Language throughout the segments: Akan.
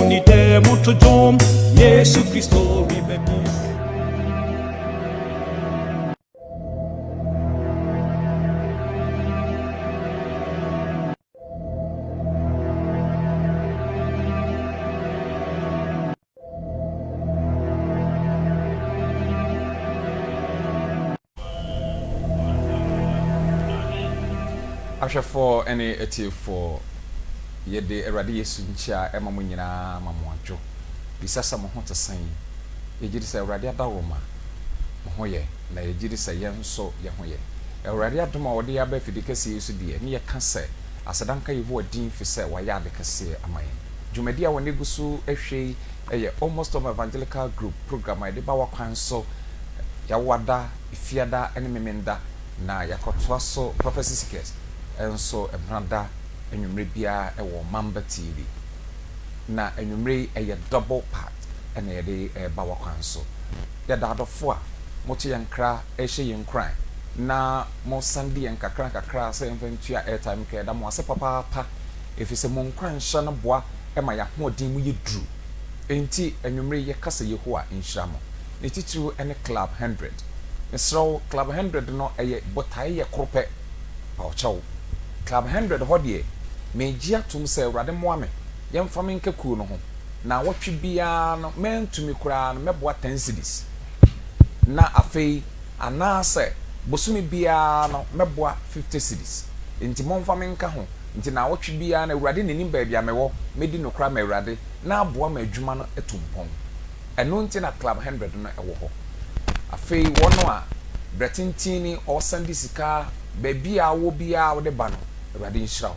unite mutu jom Yesu Kristo ribemi. For any etie for yede erade yesu nchia ema mo nyina mamoadwo bisasa mo ho tesan yegiri se erade adawoma mo ho ye na yegiri se ye nso ye ho ye erade adoma wode ya ba fidikase yesu de ne ye ka se asadanka yeho adin fi se wa ya de kase amaye dwumadi a wone gusu ehwe eye almost of evangelical group program ide ba wakwan so ya wada ifiada ene memenda na yakotwa so prophecy seekers enso ebranda enwumre bia ewo Mamba TV na enwumre eye double part ene yede ba wakwan so ya dadofo a moto yankra ehye yenkran na mo sandi yankakra se mfantua airtime ke da mo ase papa efise mo nkran hye no boa ema ya hoodin mu yedru enti enwumre ye kasa yeho a enhyiramo ne titiru ene club 100 Nesro club 100 no eye botaye ye krope pa ochawo club 100 hodie mejia tum se urade moame yemfa me nkaku no ho na wotwe bia no mentumi kura no meboa 10 cedis na afei anase bosumi bia no meboa 50 cedis enti momfa me nka ho enti na wotwe bia na urade nenim ba bia mewo medi no kura ma urade na aboa ma adwuma no etumpon eno enti na club 100 no ewo ho afei wono a bretintini o sandi sika bebia wo bia wo de ba no urade nhyirawo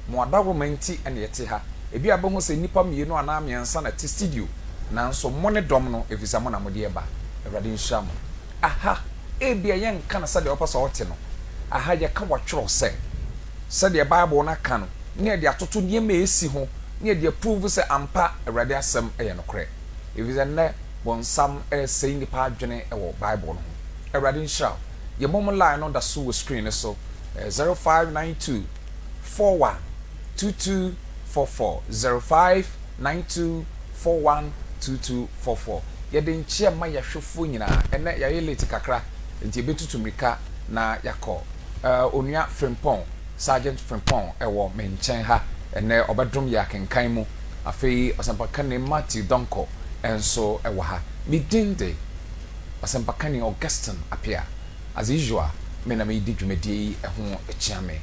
mo adagomenti ene yete ha ebi abehu se nipa mienu ana amiensa na te studio nanso mo ne dom no efisa mo na mo de ba urade nhyiramo aha ebia yen kana sade opasa wote no aha ye ka watworo se de bible na ka no ne de atoto niema esi ho ne de prove se ampa urade asem eye no kore efisa ne bonsam say nipa adwene ewo bible no urade nhyirawo ye mom line on the so screen so 0592 41 2244 0592 41 2244 yede nchia ma ya hwefo nyina ene ya yelete kakra nti betutumrika na yakọ onua Frimpong Sergeant Frimpong ewo menchen ha ene obedrum ya kenkan mu afei osampaka ne Matthew Donko enso ewo ha midinde osampaka ne Augustine apia as usual me na me di dwumadi eho echiame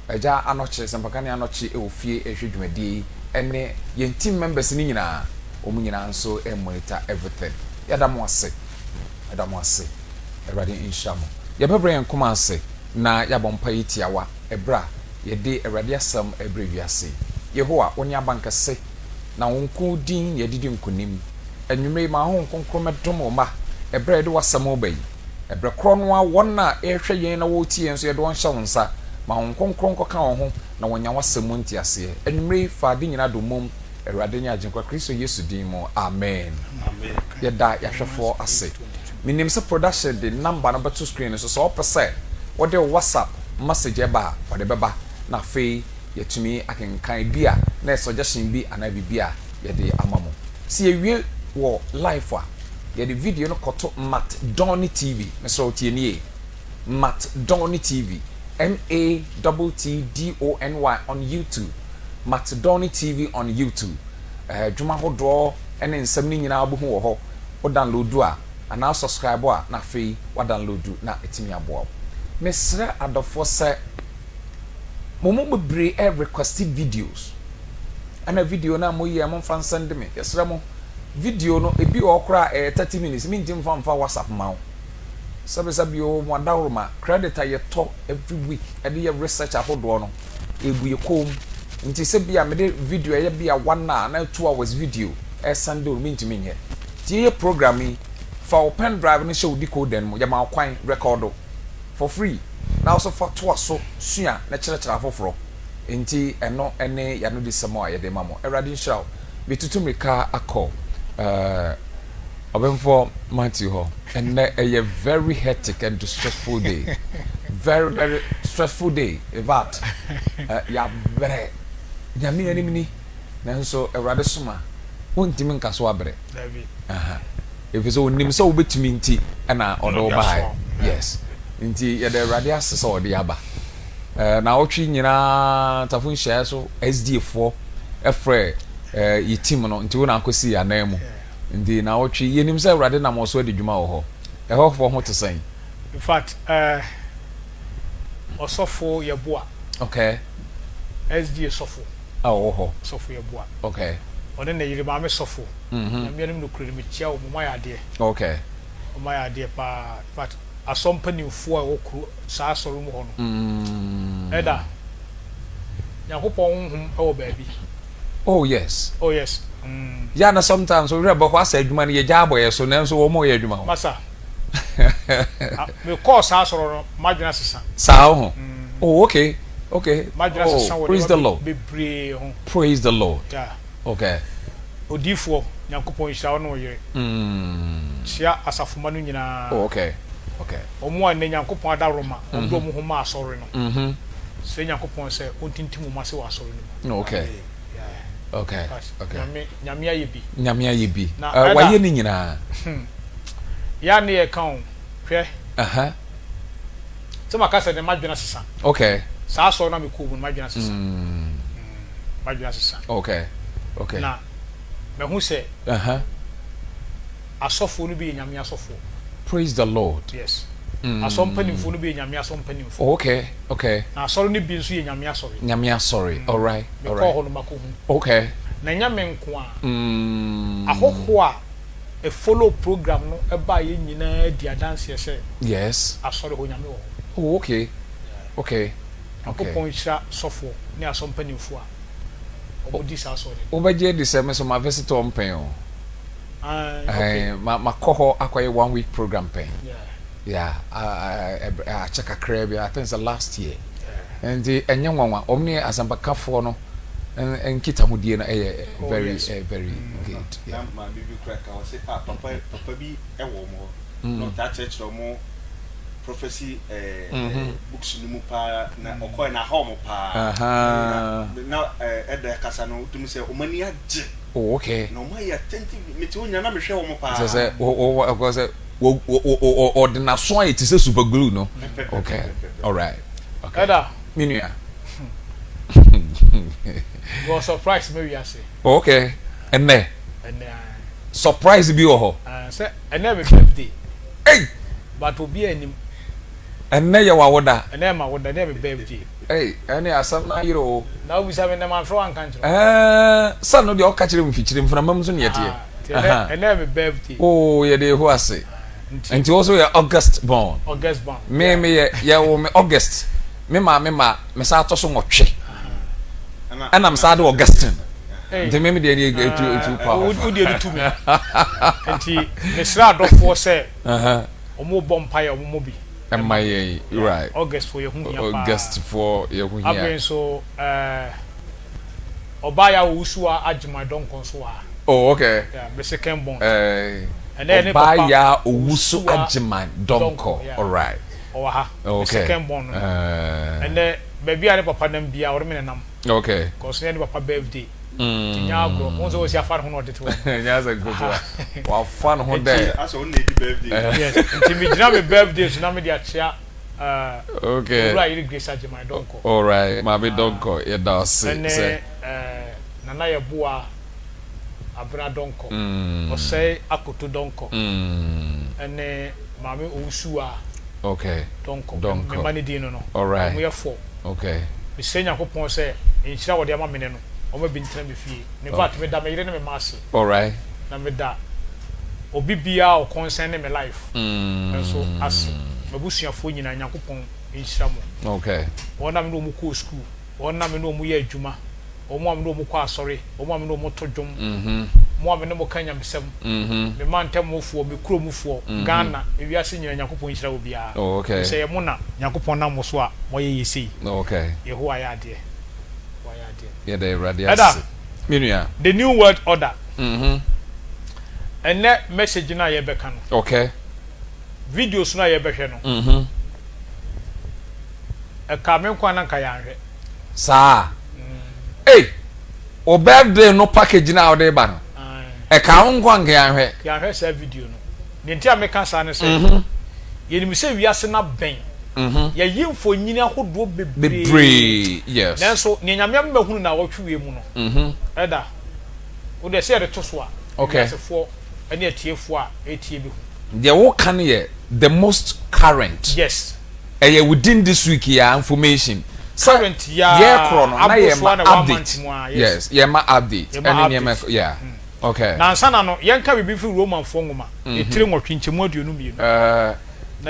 eja anoche sampaka ne anoche ofie ehwe dwumadi ene yen team members ni nyina omu nyina nso monitor everything yadamo ase erade inshamo yebebre yankoma ase na yabompa yitiawa ebra yede erade asam ebre wiase yehoa onya bankase na wonku din yedidi nkunim enwumre ma ho nkonkro medom ma ebre de wasam obayi ebre kro no a wona ehwe yen na wotie enso yede won hye wonsa ma ho nkonkro nkoka ho na wonya wasam ntiase enwumre faade nyina domom erade nya agenkwa Kristo Yesu din mo amen yeda yahwefo ase minim se production the number number 2 screen so opese what the WhatsApp message eba for the beba na fe yetumi akenkan bia na suggestion bi ana bibia yede amamo si ewie wo live a yede video no koto Matt Donny TV meso tie nie Matt Donny TV MATTDONY on YouTube Matt Donny TV on YouTube dwuma hodo ene nsem ni nyina abuhu wo ho o download a ana subscribe a na fe wa download na etimi abo mesre adofo se momo bebre request videos ana video na mo ye mo fan send me yesre mo video no ebi okra 30 minutes mi ntim fa WhatsApp ma wo sabe o mo adawroma credit aye to every week e de research ahodo no ebu ye kom nti se bia me de video aye bia 1 na 2 hours video e Sunday mi ntimi nye tie programming for open drive no show decode mo ya ma kwan record for free na also for to so sua na kire afoforo nti eno ene ya no de samo aye de mamo erade nhyiraw betutumrika akọ obenfo Matthew ho and a very hectic and stressful day very stressful day but ya bre nyame animni nanso erade soma wontimi nka so abrɛ David. if so nim so wobetimi nti na odo ba yes nti ye de awurade ase so ode aba na otwi nyina tafo nhia so SDF4 efre ye team no nti wona akosi anamu nti na otwi yenim se awurade na mo so ade dwuma wo ho ho fo ho tesan In fact osofo yeboa okay SD sofo ho sofo yeboa okay one na yiri ma me sofo na me nim no kure me chia wo mo ya de okay o ma ya de pa but asompanimfo a wo kuro saa soro mu ho no eda yakopon hum e wo baabi oh yes yeah na sometimes we reba kwa sa adwuma ne ye gya aboye so nanso wo mo ye adwuma ho masa me call saa soro no madwena sesa saa ho oh okay madwena sesa wo praise the Lord bebre ho praise the Lord yeah okay odifo yakopon hira wo no yere chia asafoma no nyina oh okay omo an yakopon adaroma odo mo ho ma asore no se yakopon se ontintim mo ase wa asore no okay nyame ayebi wa ye ni nyina ya ne e kan hwe se makasa de madwena sesa okay saa so na me ko bu madwena sesa madwena sesa okay na me hu se asofo no bi nyame asofo praise the Lord yes asompanimfo no bi nyame asompanimfo okay na asoro no bi nso ye nyame asore all right me ko ho no mako hu okay na nyame nko a ahoho a a follow program no e ba ye nyina di adanse ye yes asore ho nyame wo oh okay akopon hira sofo ni asompanimfo a obodi sa asore obaje di se me so ma visitor mpen o ma koho akoye 1 week program pen I check a crab I think it's the last year and the enyanwa omni asambakafo no and kita mu die na very very good ma bibi crack I say papa bi e wo mo no that church no mo prophecy books ni mu pa na okoy na home pa na eda kasa no tumi say omani age oh okay no ma ya attentive me ti onya na me hwe wo mo pa say o say o de na so it is super glue no okay all right okay eda minua go surprise me we say okay and surprise bi o ho say and my birthday hey but obi anim and ya wawoda and ma woda na my birthday hey any asam na yiro na obi say me na man fro an kan san no de o ka kire mfikyire mfuna mam so ne yete and my birthday oh ye de ho ase and also your August born me ye wo me August me me sa to so nwotwe and I'm sad Augustine nti me de ni etu pa wo de etu me nti me sra dofo say omo bompa omo bi am my right August for your hu ya pa August for your hu ya abin so obaya usua ajima don konso oh okay yeah me second born and then Obaya Owusu Ajiman Donko all right oha okay second born and then baby are papa nam bia or me nam okay cause ne papa birthday tinya agro onzo we sia far ho no de to nya za go to wa fan ho dey aso on dey birthday yes nti me jina me birthday so na me dia chia okay ura iri grace Ajiman Donko all right ma be Donko e da say nana ye boa abra Donko o say akoto Donko ene mame Owusu a okay Donko me mani di no all right mo ye fo okay me say nyakopon say enhira wo de ama me ne no o ma bi ntra me fie ne fact me da me yire ne me maase all right na me da obi bia o concern me life so as mabusuafo nyina nyakopon enhira mo okay wona me no mu ko school wona me no mu ye adwuma omo am no mu kwa asore omo am no mu to dwom mo am no mu kanya mesem me mantem mofo me kuro mufo Ghana ewiase nyina nyakopon hira obi a okay say mo na nyakopon na mo so a mo ye yesi okay yehowa ya de yeah the radius minua the new world order and that message na ye beka no okay videos na ye behwe no e ka me kwa na nka ya hwe sa hey o birthday no package na o dey ba no e ka ongwa nge ahwe ya hwe sa video no ne ntia meka sa ne se ye nim se wiase na ben ya yimfo nyini ahodo bebre yes nanso ne nyame mmahunu na wotwe mu no eda wo de se re to so a okay fo ene atiefo a etie bi hu de wo kan ye the most current yes within this week ya information current ya yeah chrono na ye ma update yes ye ma update and ye ma yeah okay na ansana no yenka bibi fi roman fo ngoma etire nwotwe nchemu aduonu mienu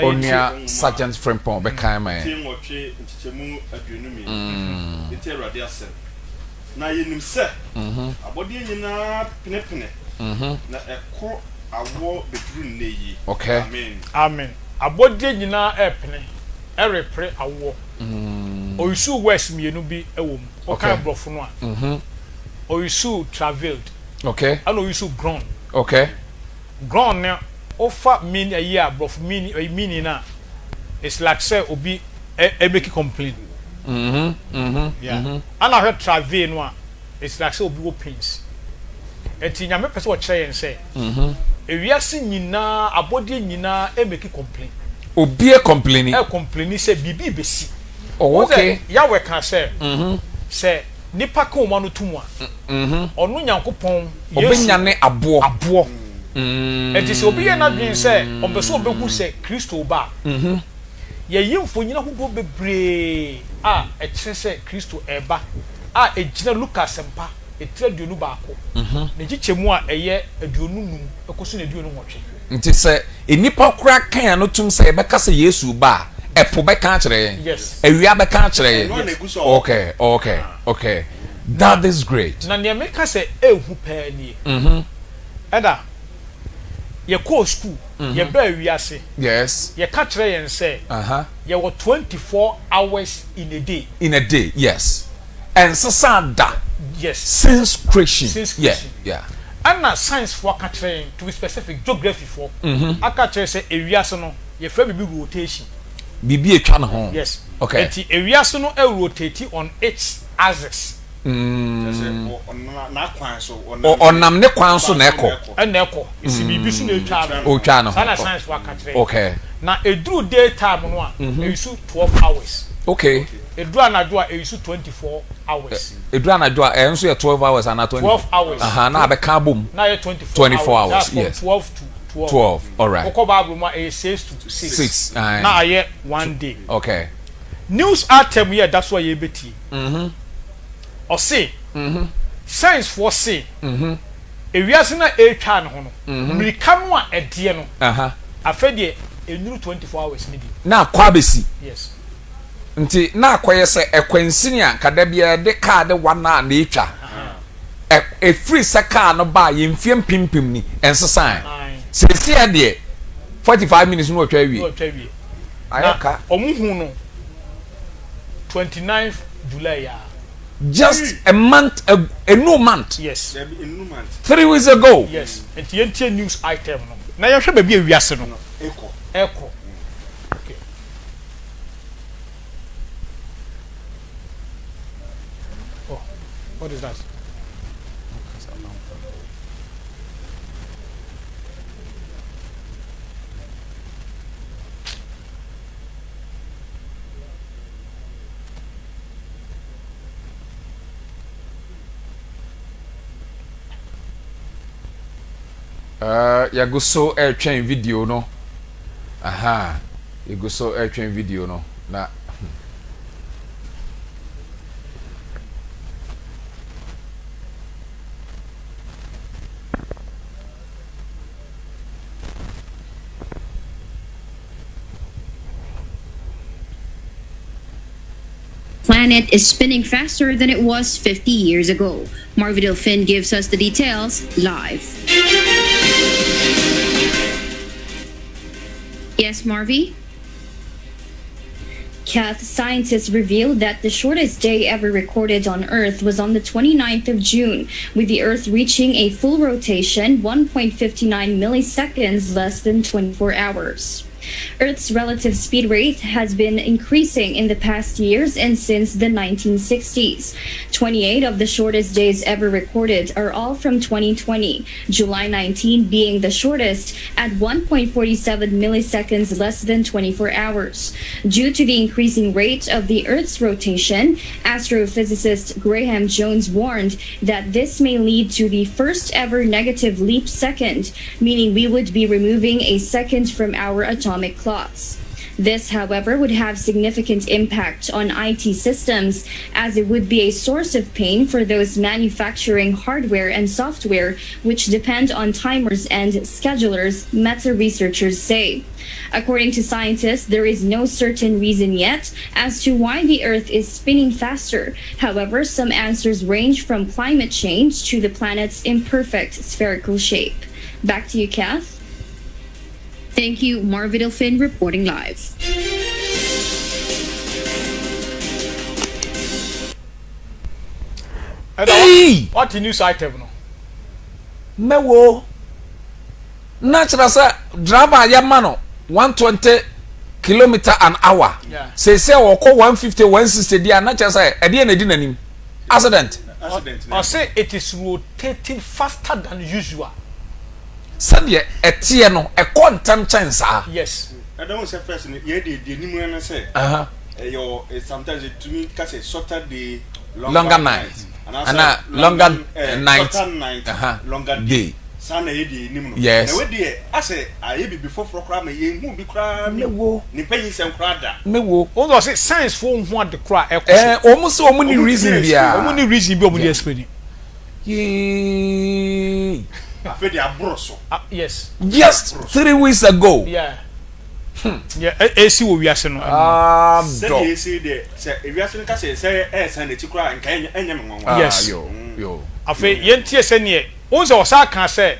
onia sergeant frimpon be kan man etire nwotwe nchemu aduonu mienu etire rade asem na yenim se abode nyina penepene na ekro awo bedru nneyi okay amen abode nyina epene erepre awo oyisu west mienu bi ewom okan brofo no a oyisu traveled okay and oyisu grown okay grown na offer mean a year brof meaning na it's like say obi e make complain yeah and I heard travel no a it's like say obi wo pains enti nyame pese wo kire yen say ewiase nyina abode nyina e make complain obi e complaining say bibi besi oh okay ya we can say say nipa ka o no tumu a onu nyankopon obenya ne abo enti say obi ye na dwen say ombeso obehu say Kristo ba ye yimfo nyina hodo bebre a e kire say Kristo eba a ejina Lucas mpa etire duonu baako ne gichemu a eye aduonu num ekoso ne duonu nwotwe nti say enipa kura kan no tum say beka say Yesu ba epo beka kire yes ewia beka kire okay that is great na ne meka say ehu pa ni eda ye call school ye ba wiase yes ye ka kire yen say ye were 24 hours in a day yes and sasada yes since creation yeah and na science for ka kire to be specific geography for aka kire say ewiase no ye fra bibi rotation bibi etwa ne ho yes okay enti ewiase no e rotate on its axis na kwan so onam ne kwan so na eko isi bibi so na etwa o twa no sana science for ka kire okay na eduru daytime no a eyisu 12 hours okay eduru anadwo a eyisu 24 hours eduru anadwo a enso ye 12 hours and 12 hours na abeka bom na ye 24 hours yes 12 to 12 all right oko bible ma e 6 to 6 na aye one day okay news item here that's why you beti or say science for say ewiase na etwa ne ho no mirika no a ede no afede enuru 24 hours ni bi na kwa besi yes nti na akoye se ekwansini a kada bia de car de wana na etwa e free saka no ba ye mfiem pimpim ni ensesan sesi e de 45 minutes no otwa wie ayaka omuhu no 29th July ya just a month a new month yes a new month 3 weeks ago yes and the news item no na ye hwe ba bia wiase no eko okay oh what is that ya go so airtrain video no you go so airtrain video no na planet is spinning faster than it was 50 years ago. Marvidal Finn gives us the details live. Yes, Marvy? Kath, scientists revealed that the shortest day ever recorded on Earth was on the 29th of June, with the Earth reaching a full rotation 1.59 milliseconds less than 24 hours. Earth's relative speed rate has been increasing in the past years and since the 1960s. 28 of the shortest days ever recorded are all from 2020, July 19 being the shortest at 1.47 milliseconds less than 24 hours. Due to the increasing rate of the Earth's rotation, astrophysicist Graham Jones warned that this may lead to the first ever negative leap second, meaning we would be removing a second from our atomic clocks. This, however, would have significant impact on IT systems, as it would be a source of pain for those manufacturing hardware and software which depend on timers and schedulers, Meta researchers say. According to scientists, there is no certain reason yet as to why the Earth is spinning faster. However, some answers range from climate change to the planet's imperfect spherical shape. Back to you, Kath. Thank you, Marvidal Finn reporting live. Hey! What the news item no? Mewo. Natural sir, driver yamano 120 kilometer an hour. Yeah. Say wako 150 160 dia natural sir, e dia na di nanim. Accident. Or say it is rotating faster than usual. Sade etie no e kontam chance ah. Yes. I don't say first ye the nimu na say. Your sometimes it to me say shorter the longer night. And longer night. Longer day. Sana ye di nimu. Yes. Na we dey I say aye be before kra ma ye hu bi kra Mewo. Ni panyin sem kra da. Mewo. Only say science for hu ad kra e omo se omo ni reason bia. Omo ni reason bi omo dey explain. Yee. Yes. Just 3 weeks ago. Yeah. Yeah, AC wo wiase no. Say AC there. Say wiase nka say san na tikura nka enya me nwanwa. Yes. Yo. Afi yentie se ne onze osa kan say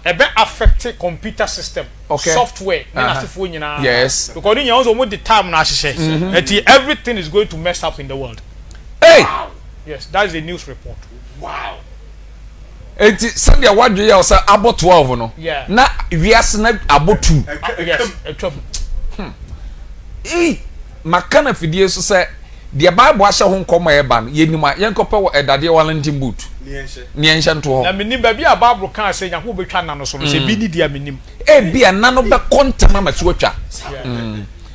ebe affect computer system, okay. software, na asifo nyina. Yes. Because you onze mo the time na ahyehe. Everything is going to mess up in the world. Hey. Wow. Yes, that is the news report. Wow. Enti Sunday wadwe ya osa abo 12 no. Yeah. Na wiase na abo 2. Yes, etwam. Makana fidie so say the Bible ahye ho nkomo e ba no yenima yenkope wo edade Wellington boot. Ni enhye nto ho. Na menim ba bia Bible kan say nyanko betwa na no so no say bi ni dia menim. E bia na no be kontama ma so atwa.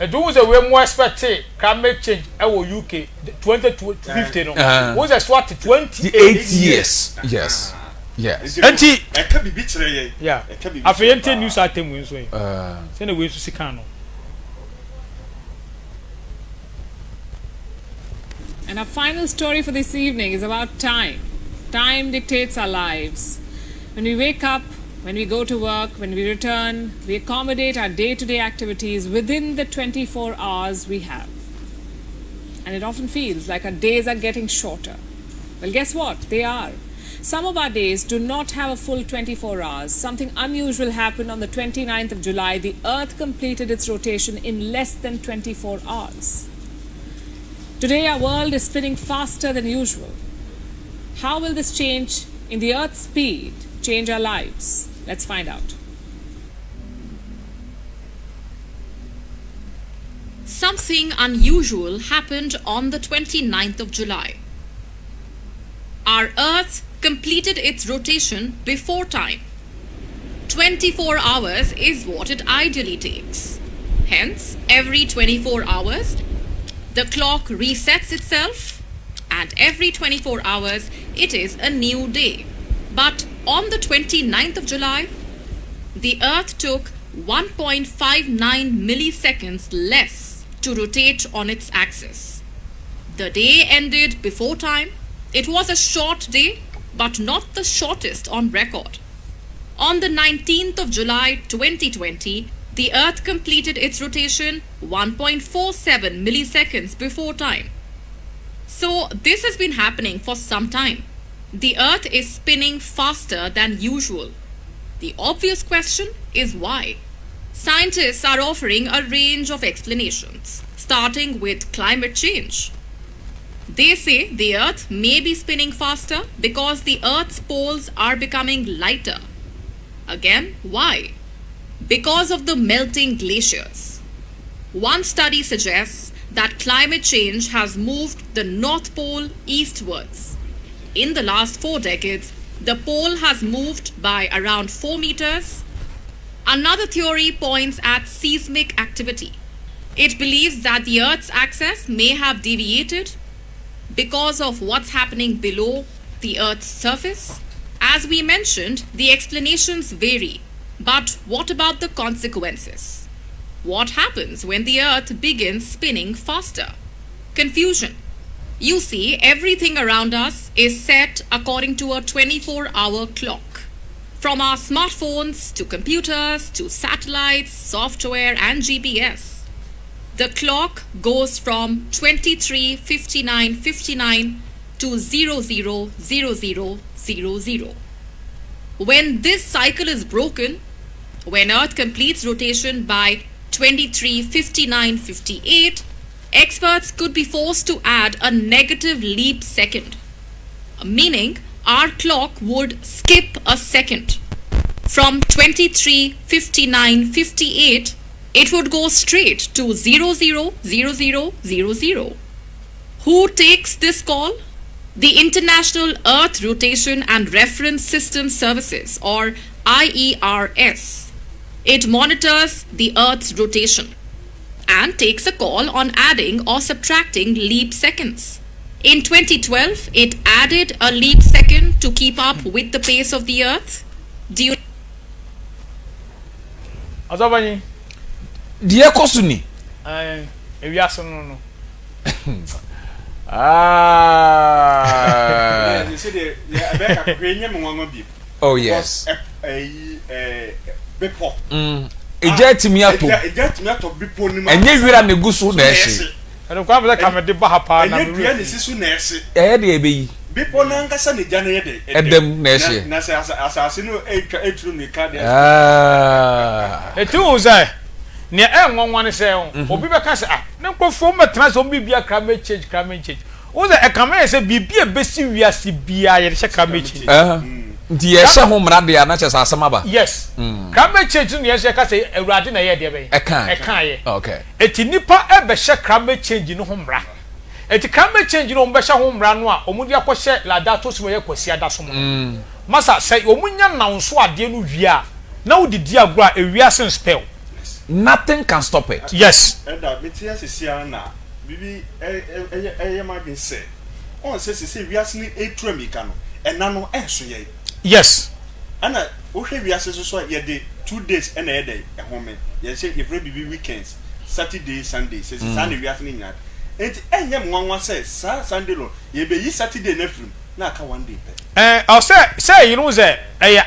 Do was a way more expect climate change UK 2050 no. Was a swat 28 years. Yes. Yes. Enti e ka bibi kire ye. Yeah. Afeyente news item we so. Say na we so sika no. And our final story for this evening is about time. Time dictates our lives. When we wake up, when we go to work, when we return, we accommodate our day-to-day activities within the 24 hours we have. And it often feels like our days are getting shorter. Well, guess what? They are. Some of our days do not have a full 24 hours. Something unusual happened on the 29th of July. The Earth completed its rotation in less than 24 hours. Today, our world is spinning faster than usual. How will this change in the Earth's speed change our lives? Let's find out. Something unusual happened on the 29th of July. Our Earth completed its rotation before time. 24 hours is what it ideally takes. Hence, every 24 hours, the clock resets itself, and every 24 hours, it is a new day. But on the 29th of July, the Earth took 1.59 milliseconds less to rotate on its axis. The day ended before time. It was a short day, but not the shortest on record. On the 19th of July 2020, the Earth completed its rotation 1.47 milliseconds before time. So this has been happening for some time. The Earth is spinning faster than usual. The obvious question is why? Scientists are offering a range of explanations, starting with climate change. They say the Earth may be spinning faster because the Earth's poles are becoming lighter. Again, why? Because of the melting glaciers. One study suggests that climate change has moved the North Pole eastwards. In the last 4 decades, the pole has moved by around 4 meters. Another theory points at seismic activity. It believes that the Earth's axis may have deviated because of what's happening below the Earth's surface. As we mentioned, the explanations vary. But what about the consequences? What happens when the Earth begins spinning faster? Confusion. You see, everything around us is set according to a 24-hour clock. From our smartphones to computers to satellites, software and GPS. The clock goes from 23:59:59 to 00:00:00. When this cycle is broken, when Earth completes rotation by 23:59:58, experts could be forced to add a negative leap second, meaning our clock would skip a second. From 23:59:58, it would go straight to 00:00:00. Who takes this call? The International Earth Rotation and Reference System Services, or IERS. It monitors the Earth's rotation and takes a call on adding or subtracting leap seconds. In 2012, it added a leap second to keep up with the pace of the Earth. Do you Azabani. Dear Kosuni. No. Oh, yes. Bepo. Ejeti mi ato. Ejeti mi ato bepo ni ma. Enye wira ne gusu na ehye. Eno kwa bele kamede ba hapa na. Enye dua ne sisu na ehye. De ebeyi. Bepo na nkasa ne gya na yede. Edem na ehye. Na se asase no etru mi ka de. Etu uzai. Ne enwonwa ne se obi be ka se ne nkofo metena se obi bia climate change. Uza ekama se bibia besi wiase bia ye hye climate change. Nti ye hye ho mra de na che asama ba. Yes. Climate change no ye hye ka se awurade na ye de be. Eka ye. Okay. Eti nipa ebe hye climate change no ho mra. Eti climate change no mbe hye ho mra no a omudi akɔhye lada to so ye kwasi ada so mo. Masa say omunya nanso ade no wia na wodidi agro a ewiase spell. Nothing can stop it. Yes. And metia sesia na bibi ma bin say on say wiase ni etramika no ena no enso ye. Yes. Ana wo hwe wiase so ye dey 2 days ena ye dey ehome ye say every bibi weekends Saturday Sunday say Sunday wiase ni nya enti enyem nwanwa say Sunday lo ye be yi Saturday na frum na aka 1 day pe I say you know say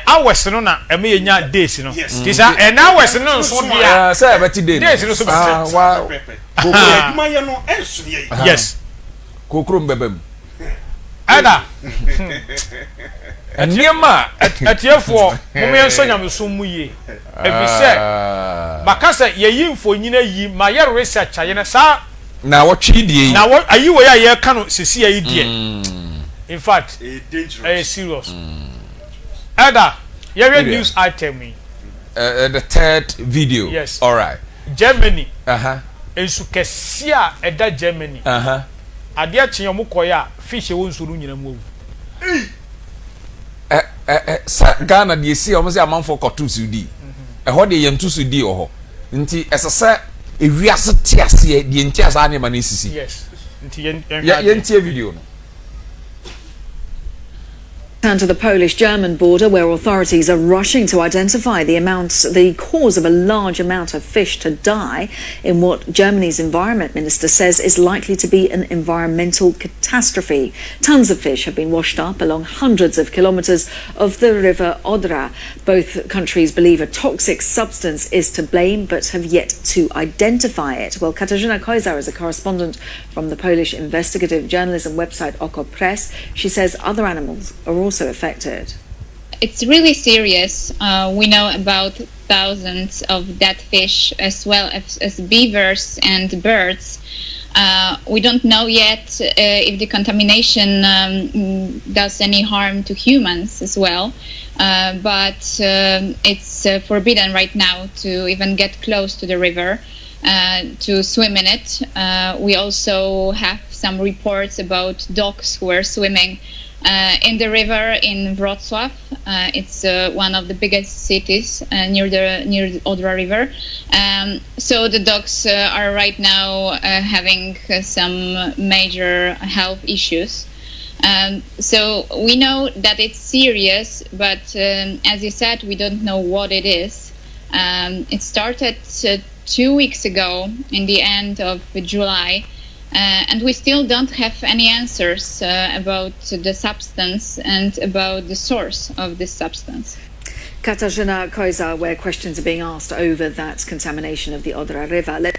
hours no na e me nya days no this and hours no so dia say better day days no so better wow kokro ye no enso ye yes kokro mbebem ada eniema atiefo mo yenso nyamso mu ye ebi say makasa ye yimfo nyina yi ma ye research aye na sa na wotwe die na ayi wo ya ye ka no sisi ayi die in fact dangerous serious ada you news item the third video. Yes. All right. Germany ensu kesia eda Germany ade a kyen omukoya fish won suru nyina mu Ghana de esi o mo se amanfo kotu sudi ho de yentu sudi ho nti esese ewiase tiase de ntiase ane ma na sisi yes nti yentie video no. Turn to the Polish-German border, where authorities are rushing to identify the cause of a large amount of fish to die in what Germany's environment minister says is likely to be an environmental catastrophe. Tons of fish have been washed up along hundreds of kilometres of the river Odra. Both countries believe a toxic substance is to blame, but have yet to identify it. Well, Katarzyna Koizar is a correspondent from the Polish investigative journalism website Oko Press. She says other animals are also affected. It's really serious. We know about thousands of dead fish as well as beavers and birds. We don't know yet if the contamination does any harm to humans as well, but it's forbidden right now to even get close to the river. to swim in it. We also have some reports about dogs who were swimming in the river in Wrocław. It's one of the biggest cities near the Odra River. So the dogs are right now having some major health issues. So we know that it's serious, but as you said, we don't know what it is. It started 2 weeks ago in the end of July, and we still don't have any answers about the substance and about the source of this substance. Katarzyna Koza, where questions are being asked over that contamination of the Odra River.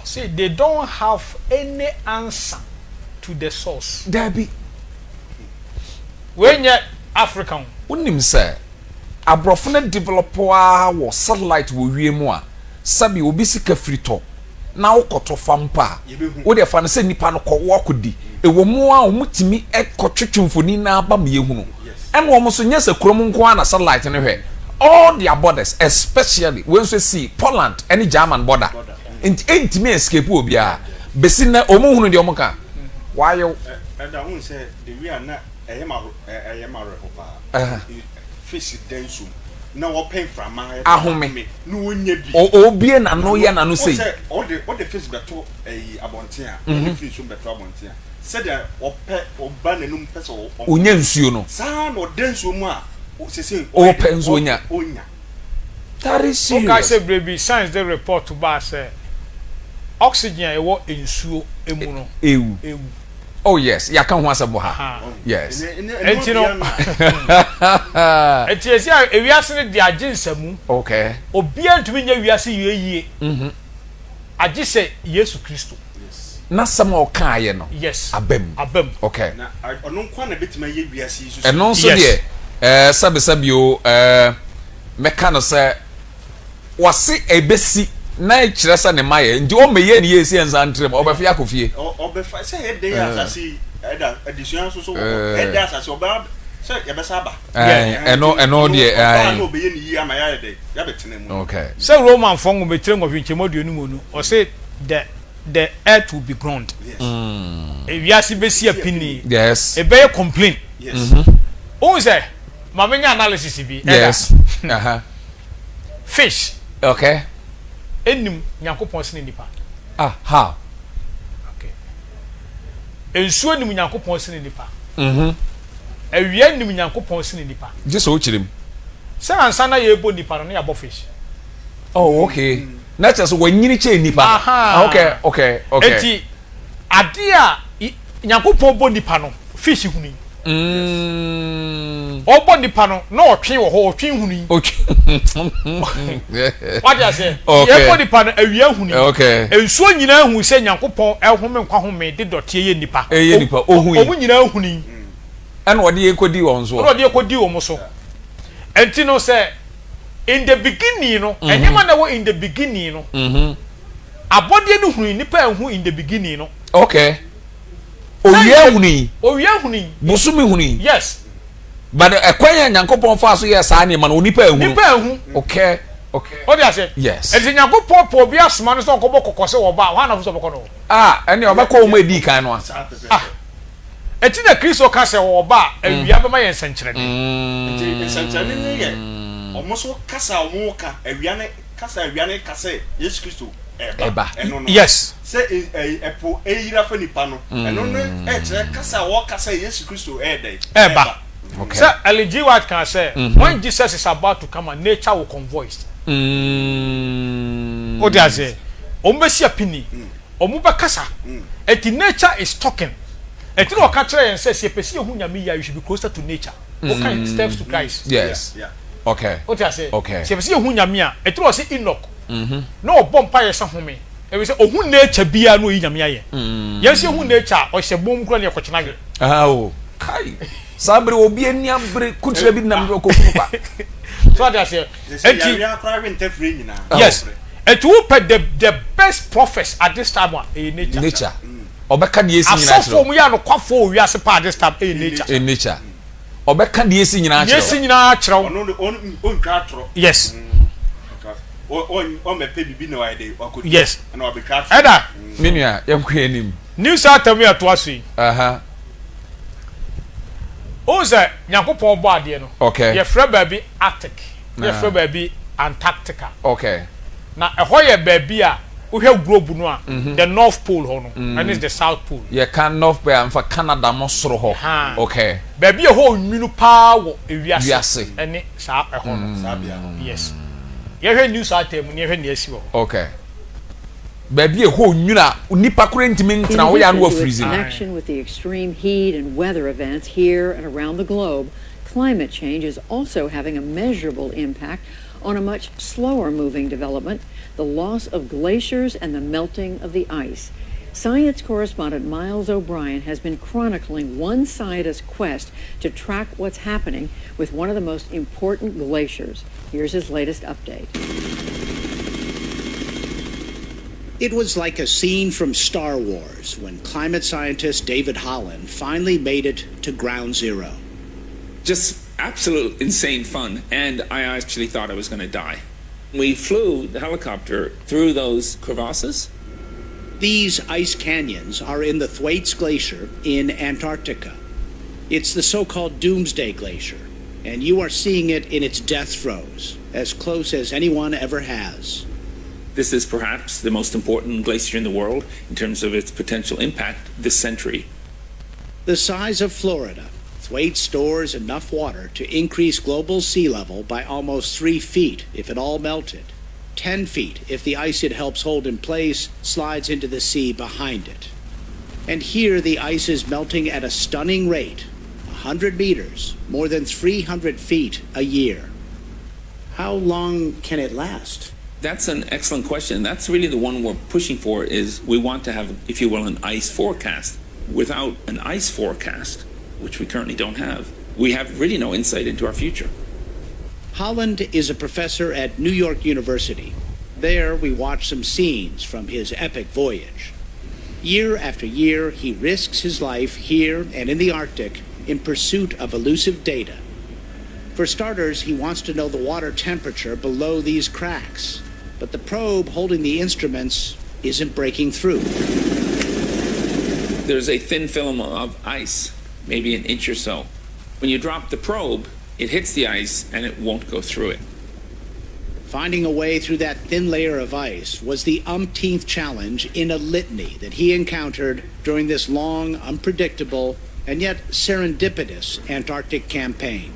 See, they don't have any answer to the source. Debbie, When you're African, unim say abrofo developer wo satellite wo wiemu a sabi obi sika frito na wokoto fampa wo de fa no se nipa no ko wo akodi ewo mu a omutimi ekotwetwemfoni na aba me yehunu en wo mo so nyesa krom nko na satellite ne hwe all their borders, especially when we see Poland and German border enti me escape obi a besi na omo hunu de omo ka why you and I won't say the we are not fish densu na wo pen from my ahome no wonya bi obie na no ya na no sei all the fish beto abonte a the fish beto abonte a said ope oba nanum pese onya nsuo no sa no densu mu a sese open onya that is serious. Okay, say baby science they report to ba say oxygen e wo nsuo emu no ewu oh yes ya kan ho asebo ha yes enti no enti esi ewiase ne de agensamu okay obi antumi nya wiase yeye agi se Yesu Kristo na sama o kan ye no yes abem okay na ono kwa na betima ye wiase Yesu eno nso de sabio meka no se wase ebesi na ikiresa ne maye ndi o meye ne yesi enza ntrem obefa akofie obefa se he dey asasi eda addition so eda asasi oba se ye besa ba eno de no obeye ni yi amaya de ya betene mu okay se Roman fongo betre ngo hwinchemo de onu mu o se the earth will be ground yes ewiase besi apini yes ebe complain yes o say mamenya analysis bi yes fish okay enim nyankopon sene nipa how okay ensuo enim nyankopon sene nipa awia enim nyankopon sene nipa just o chirem se ansa na ye bo nipa no ya bo fish oh okay na just wanyini che nipa okay enti ade a nyankopon bo nipa no fish huni obo nipa no na otwe wo ho otwe huni what you say ye bo nipa no awia huni ensuo nyina hu se nyankopon ehome nkwa home de dote ye nipa ohu omu nyina huni and what ye kodi won so what ye kodi wo mo so enti no say in the beginning no enyema na wo in the beginning no abode no huni nipa ehu in the beginning no okay Owie huni busumi huni yes but ekwanya nyankopon fa so yes ani ma no nipa ehu okay what you say yes e nyankopon po bia soma no so kobo kokose wo ba wa na so boko no eni obekọ o ma edi kan no eti na Kristo ka se wo ba awia be ma ye nsenkyere enti nsenkyere ne ye omoso kasa omuka awia ne kasa Yesu Kristo eba yes say epo eyira fa nipa no eno no kire kasa wo kasa Yesu Kristo eba okay so LG what can say when Jesus is about to come and nature will convoice what does say ombesi apini omuba kasa eti nature is talking eti no ka kire yen say se pesi ehu nyame ya you should be closer to nature what kind steps to Christ yes yeah okay what does say okay se pesi ehu nyame a eti no say Enoch no bompa ye sa home e we say ohun nature bia no yi nyame aye yes ohun nature o se bom kro ne kochena we kai sabre obi ani abre kutire bi nam ko kupa so that say enti ya akra we ntefre nyina yes and to put the best prophets at this time nature obeka de esi nyina so for mu ya no kwafo wi ase pa this time nature obeka de esi nyina akere yes nyina akere on twa atro yes o me pay bibi no why dey wakodi yes and o be craft eda menua yemkwanim news atam ya to aso yi o say Nyankopon bo ade no okay ye frɛ baabi Arctic ye frɛ baabi Antarctica okay na ɛhɔ yɛ baabi a wohwɛ globe no a the North Pole ho no and is the South Pole ye can North Pole am for Canada mo soro ho okay baabi a ho nwinu pa wo ewiase ɛne saa ɛhɔ no sabia yes ye hwɛ news atam ni ye hwɛ ne asi wo okay baby e ho nwuna nipa kore ntimi ntra wo ya no freezing connection with the extreme heat and weather events here and around the globe. Climate change is also having a measurable impact on a much slower moving development, the loss of glaciers and the melting of the ice. Science correspondent Miles O'Brien has been chronicling one scientist's quest to track what's happening with one of the most important glaciers. Here's his latest update. It was like a scene from Star Wars when climate scientist David Holland finally made it to ground zero. Just absolute insane fun, and I actually thought I was going to die. We flew the helicopter through those crevasses. These ice canyons are in the Thwaites Glacier in Antarctica. It's the so-called Doomsday Glacier, and you are seeing it in its death throes, as close as anyone ever has. This is perhaps the most important glacier in the world in terms of its potential impact this century. The size of Florida, Thwaites stores enough water to increase global sea level by almost 3 feet if it all melted, 10 feet if the ice it helps hold in place slides into the sea behind it. And here the ice is melting at a stunning rate, 100 meters, more than 300 feet a year. How long can it last? That's an excellent question. That's really the one we're pushing for, is we want to have, if you will, an ice forecast. Without an ice forecast, which we currently don't have, we have really no insight into our future. Holland is a professor at New York University. There we watch some scenes from his epic voyage. Year after year, he risks his life here and in the Arctic in pursuit of elusive data. For starters, he wants to know the water temperature below these cracks. But the probe holding the instruments isn't breaking through. There's a thin film of ice, maybe an inch or so. When you drop the probe, it hits the ice and it won't go through it. Finding a way through that thin layer of ice was the umpteenth challenge in a litany that he encountered during this long, unpredictable, and yet serendipitous Antarctic campaign.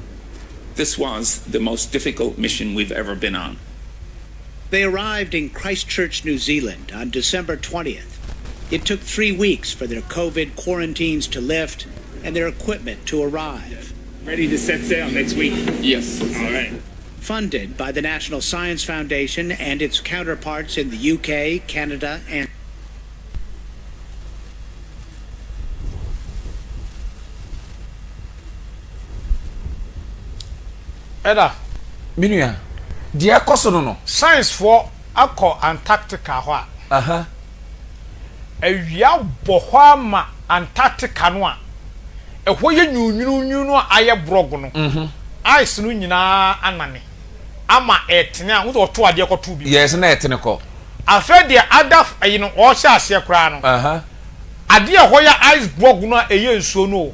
This was the most difficult mission we've ever been on. They arrived in Christchurch, New Zealand on December 20th. It took 3 weeks for their COVID quarantines to lift and their equipment to arrive. Ready to set sail next week? Yes. All right. Funded by the National Science Foundation and its counterparts in the UK, Canada, and Eda minua dia koso no science for akọ Antarctica ho a awia bọ ho ama Antarctica no a ehwo ye nyunyunu no aye brog no ice no nyina anane ama etene a wo to ade koto bi yes na etene ko afa de adaf ayi no o hye ase kra no ade ehwo ya ice brog no eye nsuo no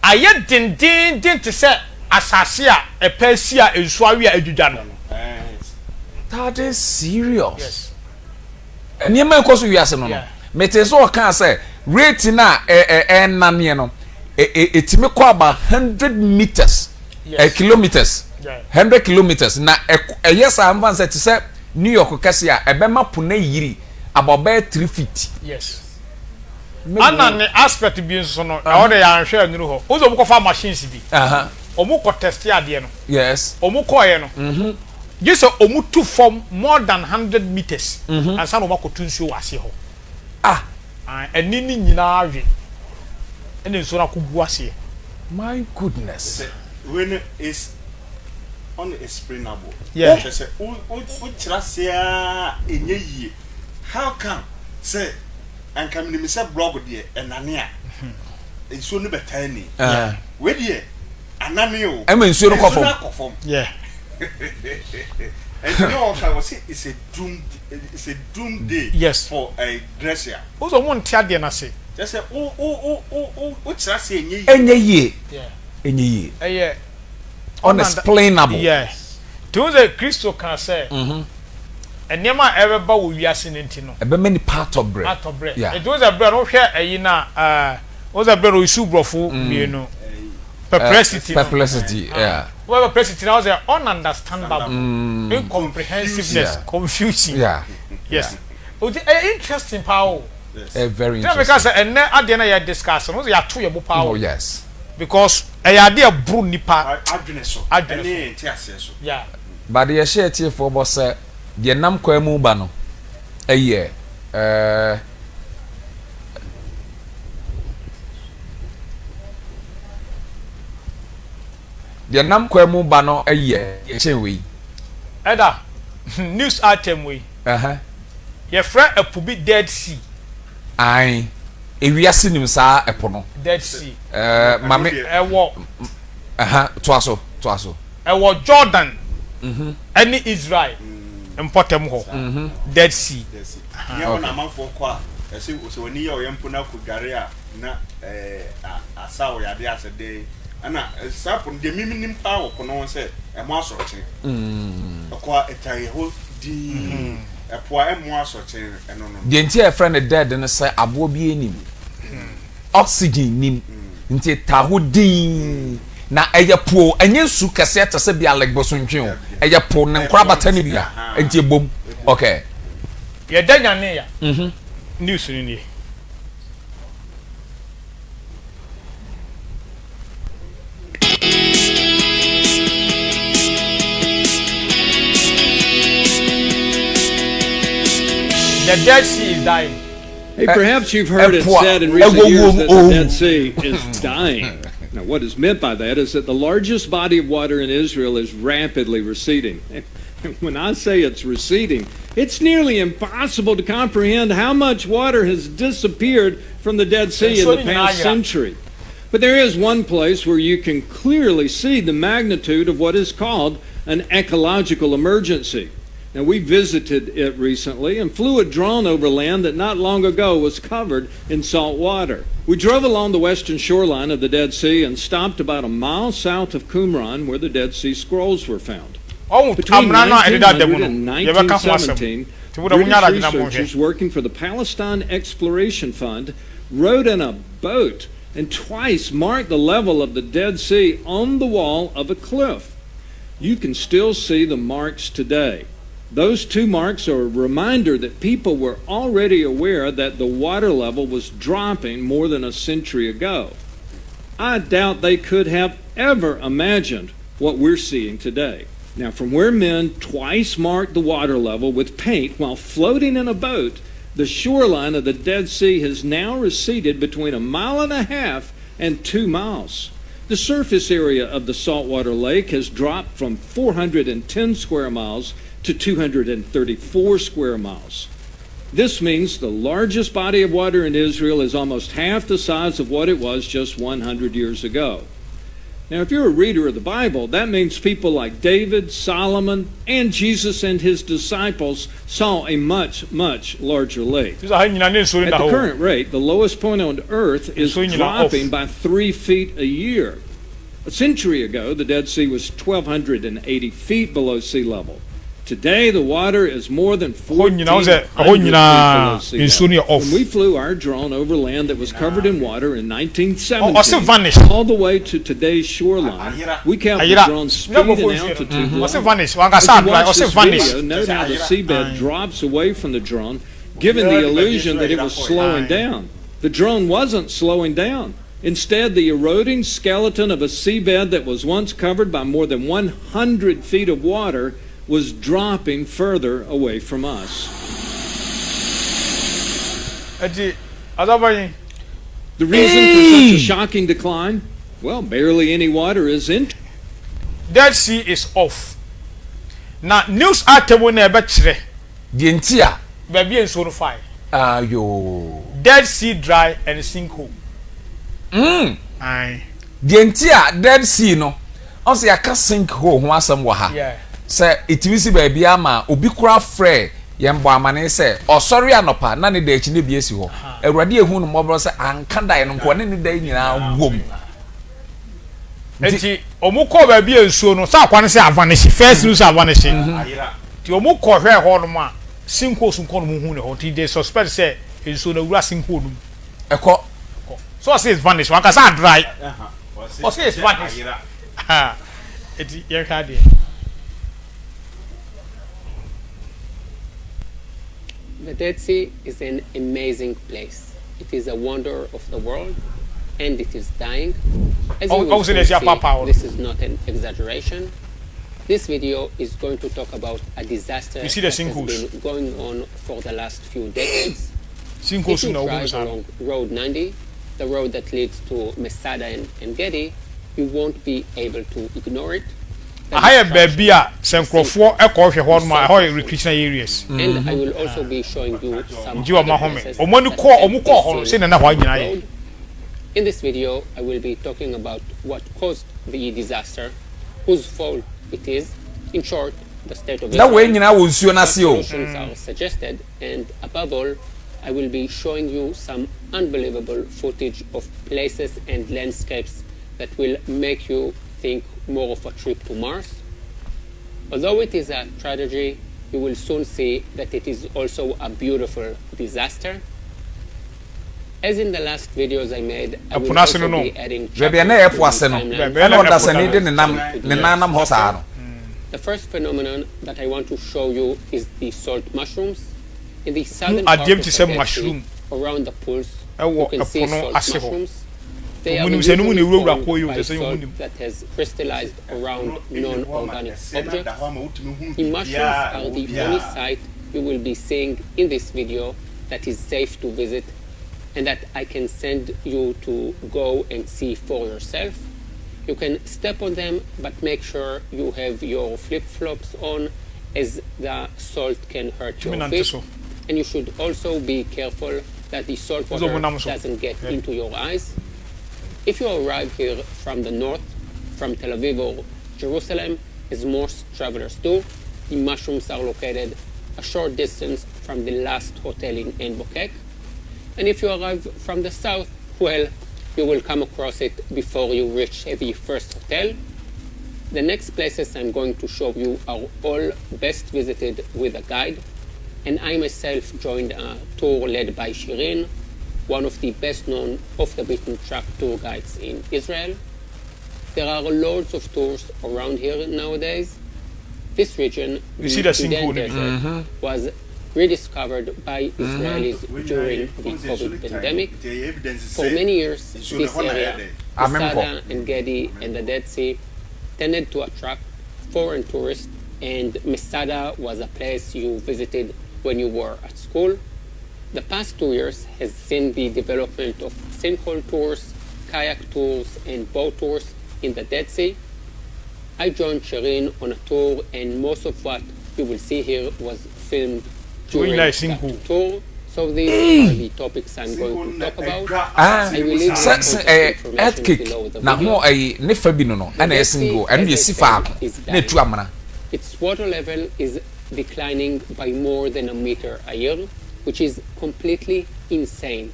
aye dindin te se asase a epesi a ensuo awe adwudwa no. That is serious. Yes. Eni ma ko so wiase no no. Mete so o kan say rate na nane no etimi ko aba 100 meters kilometers 100 kilometers na yes am van say to say New York kase a ebema puna yiri aboba 3 feet. Yes. Anane aspect bi nso no e o de ya hwe anuru ho. Ozo bu ko fa machines bi. Omu ko test ade no. Yes. Omu ko ye no. Yes, omu to form more than 100 meters. And some of tu nsuo wase ho. Eni ni nyina awe. Eni nso na kubu ase. My goodness. When is unexplainable. Yeah. Say o chirasia enye yie. How come say and come ni me say blog de enane a. Nsuo no betani. We de anane o. Nsuo no kofom. Yeah. And you know I was say it's a doom day yes for a Gracia. Also one tia de na say Just say what try say enye ye yeah enye ye yeah unexplainable yes to the Christo can say and nema ever ba wo wiase nti no ebe many part of bread yeah it was a bread no hwe ayi na was a bread isu brofo mienu perplexity yeah well perplexity now is ununderstandable incomprehensiveness confusion yes interesting power very interesting because and ade na ya discuss no ya to your power oh yes because ade bru nipa adwene so yeah but the share tie for bo say de nam kwa mu ba no eye the nam kwa mu ba no eye chenwe eda news item we ye fra apubi Dead Sea ai ewiase nim saa epo no Dead Sea mame ewo toaso ewo Jordan any Israel important ho Dead Sea yeah na manfo kwa ese woni ye oyempo na ko gare a na asawo ya de asede ana sapon de miminim pa wo kono se e mo asoroche kwa etai ho di epoa e mo asoroche eno no de nti e friend dead no say abo bi enim oxygen nim nti ta ho din na eye po enye su kese tese bia like bosuntwe o eye po ne nkora batani bia nti ebom okay ye danya ne ya news ni ni the Dead Sea is dying. Hey, perhaps you've heard it said in recent years that the Dead Sea is dying. Now, what is meant by that is that the largest body of water in Israel is rapidly receding. When I say it's receding, it's nearly impossible to comprehend how much water has disappeared from the Dead Sea in the past century. But there is one place where you can clearly see the magnitude of what is called an ecological emergency. Now, we visited it recently and flew a drone over land that not long ago was covered in salt water. We drove along the western shoreline of the Dead Sea and stopped about a mile south of Qumran where the Dead Sea Scrolls were found. Between 1900 and 1917, British researchers working for the Palestine Exploration Fund rowed in a boat and twice marked the level of the Dead Sea on the wall of a cliff. You can still see the marks today. Those two marks are a reminder that people were already aware that the water level was dropping more than a century ago. I doubt they could have ever imagined what we're seeing today. Now, from where men twice marked the water level with paint while floating in a boat, the shoreline of the Dead Sea has now receded between 1.5 miles and 2 miles. The surface area of the saltwater lake has dropped from 410 square miles to 234 square miles. This means the largest body of water in Israel is almost half the size of what it was just 100 years ago. Now, if you're a reader of the Bible, that means people like David, Solomon, and Jesus and his disciples saw a much, much larger lake. At the current rate, the lowest point on Earth is dropping by 3 feet a year. A century ago, the Dead Sea was 1,280 feet below sea level. Today, the water is more than 1,400 feet below sea level. When we flew our drone over land that was covered in water in 1917, all the way to today's shoreline, we kept the drone's speed and altitude low. As you watch this video, note how the seabed drops away from the drone, giving the illusion that it was slowing down. The drone wasn't slowing down. Instead, the eroding skeleton of a seabed that was once covered by more than 100 feet of water was dropping further away from us. The reason for such a shocking decline? Well, barely any water is in. Dead Sea is off. Now, news item when I bet you. Dientia. Baby and so fire. Yo. Dead Sea dry and sinkhole. Aye. Dientia, Dead Sea no. Also, I can't sink hole. Who some waha? Yeah. Say it is baby ama obi kura frɛ yɛmbɔ amane sɛ ɔsɔre anɔpa na ne da akyi ne bi esi hɔ awurade ehu no mɔbɔ sɛ anka da no nko ne ne da nyinaa wom enti omukɔ ba bi ensuo no sa akwa ne sɛ avanish first news avanish ti omukɔ hwɛ hɔ no ma sinko sunko no hu ne hɔ ti dey suspect sɛ ensuo na wura sinko no ɛkɔ so say is vanish one ka say dry o say is vanish eti yɛ ka de. The Dead Sea is an amazing place. It is a wonder of the world, and it is dying. As you will see, this is not an exaggeration. This video is going to talk about a disaster that has been going on for the last few decades. If you drive along Road 90, the road that leads to Masada and Gedi, you won't be able to ignore it. I have baby Senkrofo ekɔ hwɛ hɔ no ma hɔ recreational areas. And I will also be showing you some In this video, I will be talking about what caused the disaster, whose fault it is. In short, the state of solutions are suggested, and above all, I will be showing you some unbelievable footage of places and landscapes that will make you think more of a trip to Mars. Although it is a tragedy, you will soon see that it is also a beautiful disaster. As in the last videos I made, I will also be adding The first phenomenon that I want to show you is the salt mushrooms. In the southern part of the Dead Sea, around the pools, you can see salt mushrooms. They are salt that has crystallized around non-organic objects. The mushrooms are the only site you will be seeing in this video that is safe to visit and that I can send you to go and see for yourself. You can step on them, but make sure you have your flip-flops on, as the salt can hurt your feet. And you should also be careful that the salt water doesn't get into your eyes. If you arrive here from the north, from Tel Aviv or Jerusalem, as most travelers do, the mushrooms are located a short distance from the last hotel in Ein Bokek. And if you arrive from the south, well, you will come across it before you reach the first hotel. The next places I'm going to show you are all best visited with a guide. And I myself joined a tour led by Shirin, one of the best known off-the-beaten-track tour guides in Israel. There are loads of tours around here nowadays. This region, the Sudan Desert, was rediscovered by Israelis during the COVID pandemic. For many years, this area, Masada and Gedi and the Dead Sea, tended to attract foreign tourists, and Masada was a place you visited when you were at school. The past 2 years has seen the development of sinkhole tours, kayak tours, and boat tours in the Dead Sea. I joined Shirin on a tour, and most of what you will see here was filmed during that tour. So these are the topics I'm going to talk about. I will leave information below the video. Its water level is declining by more than a meter a year, which is completely insane.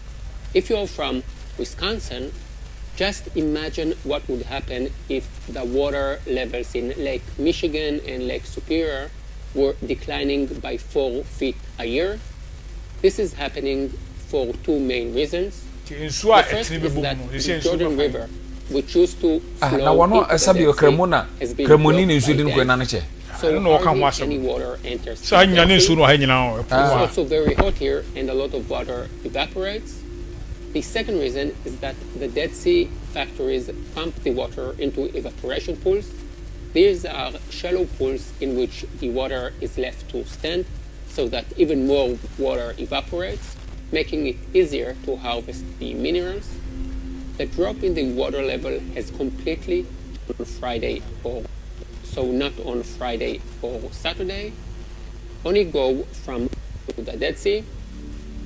If you're from Wisconsin, just imagine what would happen if the water levels in Lake Michigan and Lake Superior were declining by 4 feet a year. This is happening for two main reasons. The first is that the Jordan River, which used to flow into the Dead Sea, has been blocked by dams. So hardly any water enters the Dead Sea. It's also very hot here, and a lot of water evaporates. The second reason is that the Dead Sea factories pump the water into evaporation pools. These are shallow pools in which the water is left to stand so that even more water evaporates, making it easier to harvest the minerals. The drop in the water level has completely on Friday, or so not on Friday or Saturday. Only go from the Dead Sea.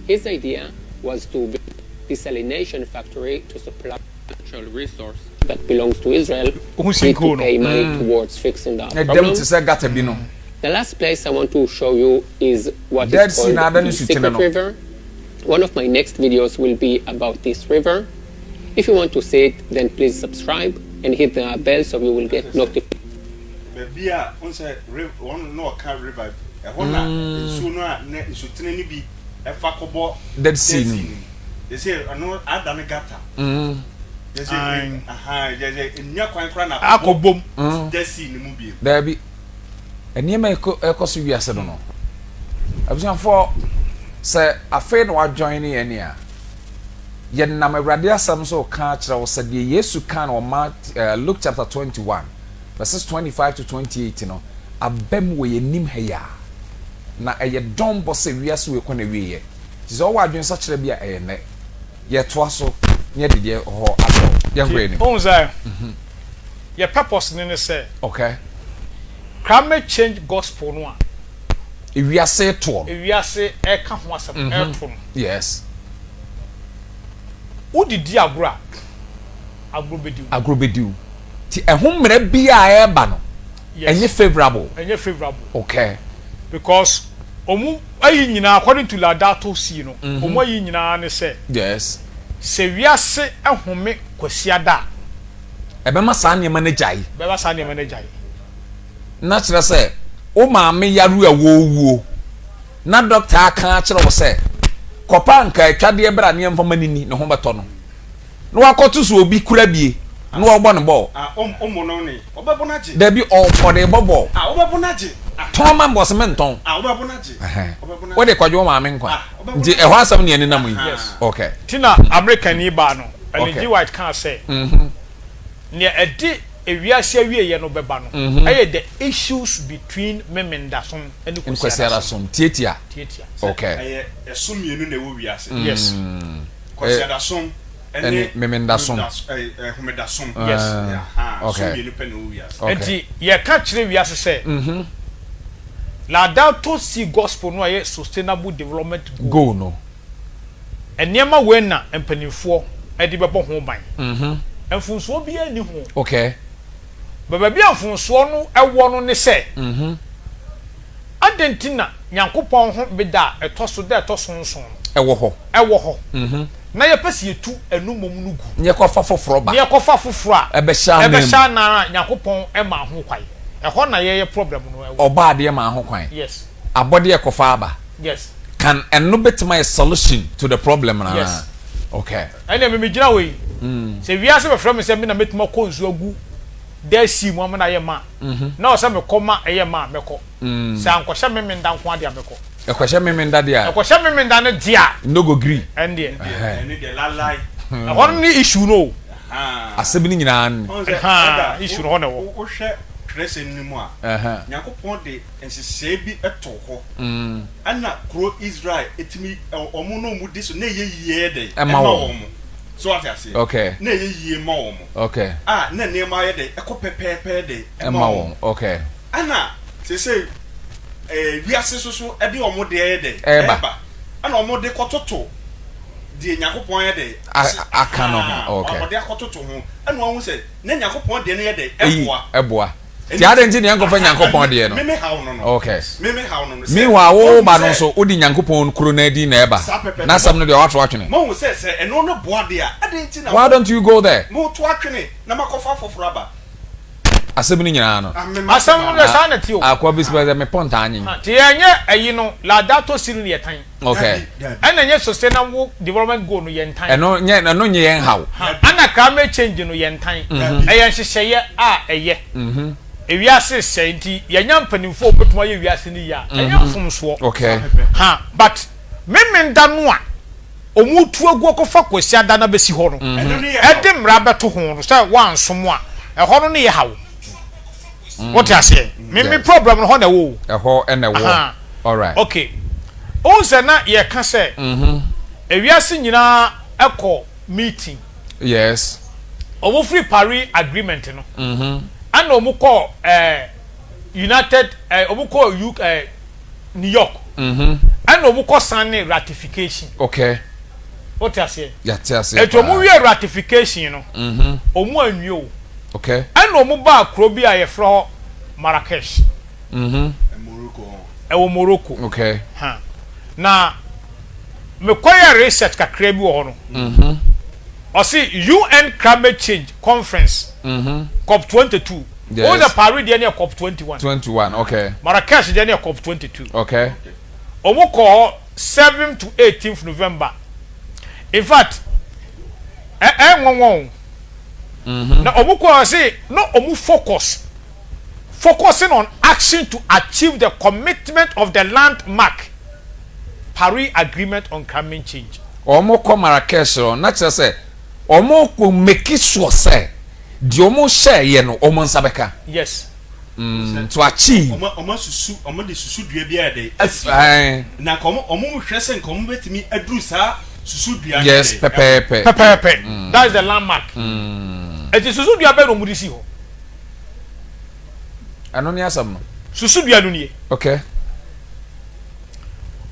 His idea was to build a desalination factory to supply natural resource that belongs to Israel need to pay money towards fixing the problem. The last place I want to show you is what is called the Secret River. One of my next videos will be about this river. If you want to see it, then please subscribe and hit the bell so you will get notified. Dead Sea. They say, I know I've done a gata. They say, in your coin, I'll boom. Dead Sea in the movie. There be a near my echo, so yes, I don't know. I was for say, a friend was joining any year. Yet, now my radia some so catch or said, yes, you can or Luke chapter 21, verses 25 to 28, you know, a bem way nim heya. Na a don boss a reas we can away. Tis all I doing such a be a net. Yet twasso near the year or young brain. Your purpose in the say, okay. Climate change gospel no. If we are say to if we are say air come once a yes. Who did diagra? Agrobedu. Ti a home be a bano. And you favorable. And you favorable. Okay. Because omu ayi nyina according to Laudato Si no omu ayi nyina ne say yes se wiase ehome kwasiada ebema sa ne managei beba sa ne managei na kire say o maame yaru awowuo na doctor aka kire wo say kopa nka atwade bra ne mfama nini ne ho beto no no wakoto so obi kura bie no ogbo ne bo no ne obabonaje there be all for the bobo obabonaje Toma boss menton. What they call your mamma? The Ehwasam near Namu. Yes. Okay. Tina American Ibano. And the white can't say. Near a day, if we are saying we are no bebano. I had the issues between Memendasum and Quasarasum. Tietia. Okay. I assume you know we are saying. Yes. Quasarasum. And Memendasum. Yes. Okay. And the ye catch we are say. Laudato Si gospel no aye sustainable development go no. Enema we na empanifo e de bebo ho ban. Enfunso bi ani ho. Okay. Baba bi enfunso no ewo no ne se. Adentina Nyankopon ho beda etoso da etoso nson. Ewo ho. Ewo ho. Na ye pese etu enumom no gu. Nye kofa foforo ba. Nye kofa foforo a ebe sha na Nyankopon e ma ho kwai. Ehon na ye problem no oba de ma ho kwan. Yes. Abode e kofa aba. Yes. Can no bet my solution to the problem na. Yes. Okay. Ene me gina we. Se wi ase be from se me na metuma ko nsu agu. Da si mu am na ye ma. Na o se me koma eye ma meko. Se ankosha me nda nko ade ameko. Ekwasha me nda dia. Ekwasha me nda ne dia. No go gree. Ende. Ene de lalai. Ehon ni issue no. Asebi ni nyina an. Issue no na wo. Wo hwe press enimu a. Nyankopon de ensese bi eto ho. Ana kro Israel etimi omo no mu diso na ye yie de. Ema wo. So what I say. Okay. Na ye yie ma wo. Okay. Na ne ma ye de ekopepepe de. Ema wo. Okay. Ana se wiase so e de omo de ye de. Eba. Ana omo de kototo de Nyankopon ye de. Aka no. Okay. Omo de kototo ho. Ana wo se na Nyankopon de ne ye de eboa. Ti adenji ne Nyankopon Nyankopon de no. Meme hawo no. Okay. Meme hawo no. Me wa wo ba no so odi Nyankopon kuro na di na eba. Na sam no de wato atwene. Mo se eno no boa de a adenji na. Why don't you go there? Mo to atwene na makofa foforo aba. Asem ni nyina no. Asem no sa na ti o. Akwa bispa me ponta anyin. Ti enye ayi no Laudato Si no ye tan. Okay. Ana nye sustainable development goal no ye tan. Eno nye no nye yen hawo. Ana climate change no ye tan. Eyen hyehyeye a eye. Ewiase senti ye nyampanimfo obetuma ye wiase ni ya. Enyamfomso. Okay. But memenda no a omutu agu okofa kwasi ada na besi ho no. Ede mra beto ho no say wansom a eho no ne ye hawo. What you say? Me problem no ho na wo. Eho ene wo. All right. Okay. O se na ye ka say ewiase nyina ekọ meeting. Yes. Owo free Paris agreement no. And omuko United omuko New York. And omuko sign ratification. Okay. What I say? Yeah, tell us. Eto mu wie ratification no. Omu anwio. Okay. And omu ba kro bi a ye fro Marrakesh. Morocco. Okay. Ha. Na me kwaya research kakra bi wo ho no. O see UN Climate Change Conference. COP 22. Yes. All the Paris dey near COP 21. 21, okay. Marrakesh dey near COP 22. Okay. Omu ko 7th to 18th November. In fact, now omu ko say no omu focusing on action to achieve the commitment of the landmark Paris Agreement on Climate Change. Omu ko Marrakesh no na kire say omu ko make sure say the omu share ye no omu nsabeka. Yes. To achieve. Omu de susu dua bia dey. Na komo omu hwe se nkomo betimi aduru sa susu dua. Yes, pepe. That is the landmark. It is susu dua be no mu disi ho. Ano ni asam no. Susu dua no nie. Okay.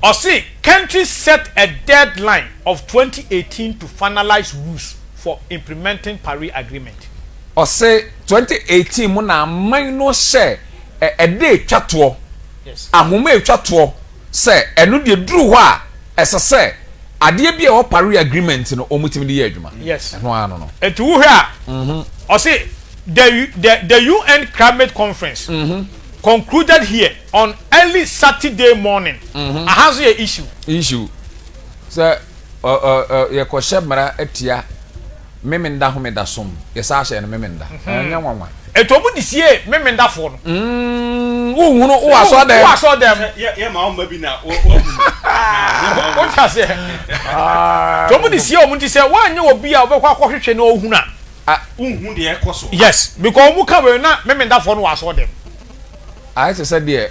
Or see, countries set a deadline of 2018 to finalize rules for implementing Paris Agreement. Or say 2018 mo na man no share a day twato. Yes. Ahome twato say eno de duru ho a ese say ade bia o Paris Agreement no omutimi de ye adwuma. Yes. Eno ano no. Etu wo hwe or say the UN Climate Conference concluded here on early Saturday morning. Has a issue. So ye ko shebra etia memenda ho meda som. Ye sa hye no memenda. Anya nwanwa. Eto mu disie memenda fo no. Wo hunu wo aso dem. Wo aso dem. Ye ma omba bi na wo ta se. To mu disie o mu ti se wanye obi a obekwa akohwehwe na ohunu a. Unhu de ekoso. Yes, because mu ka we na memenda fo no wo aso dem. I said the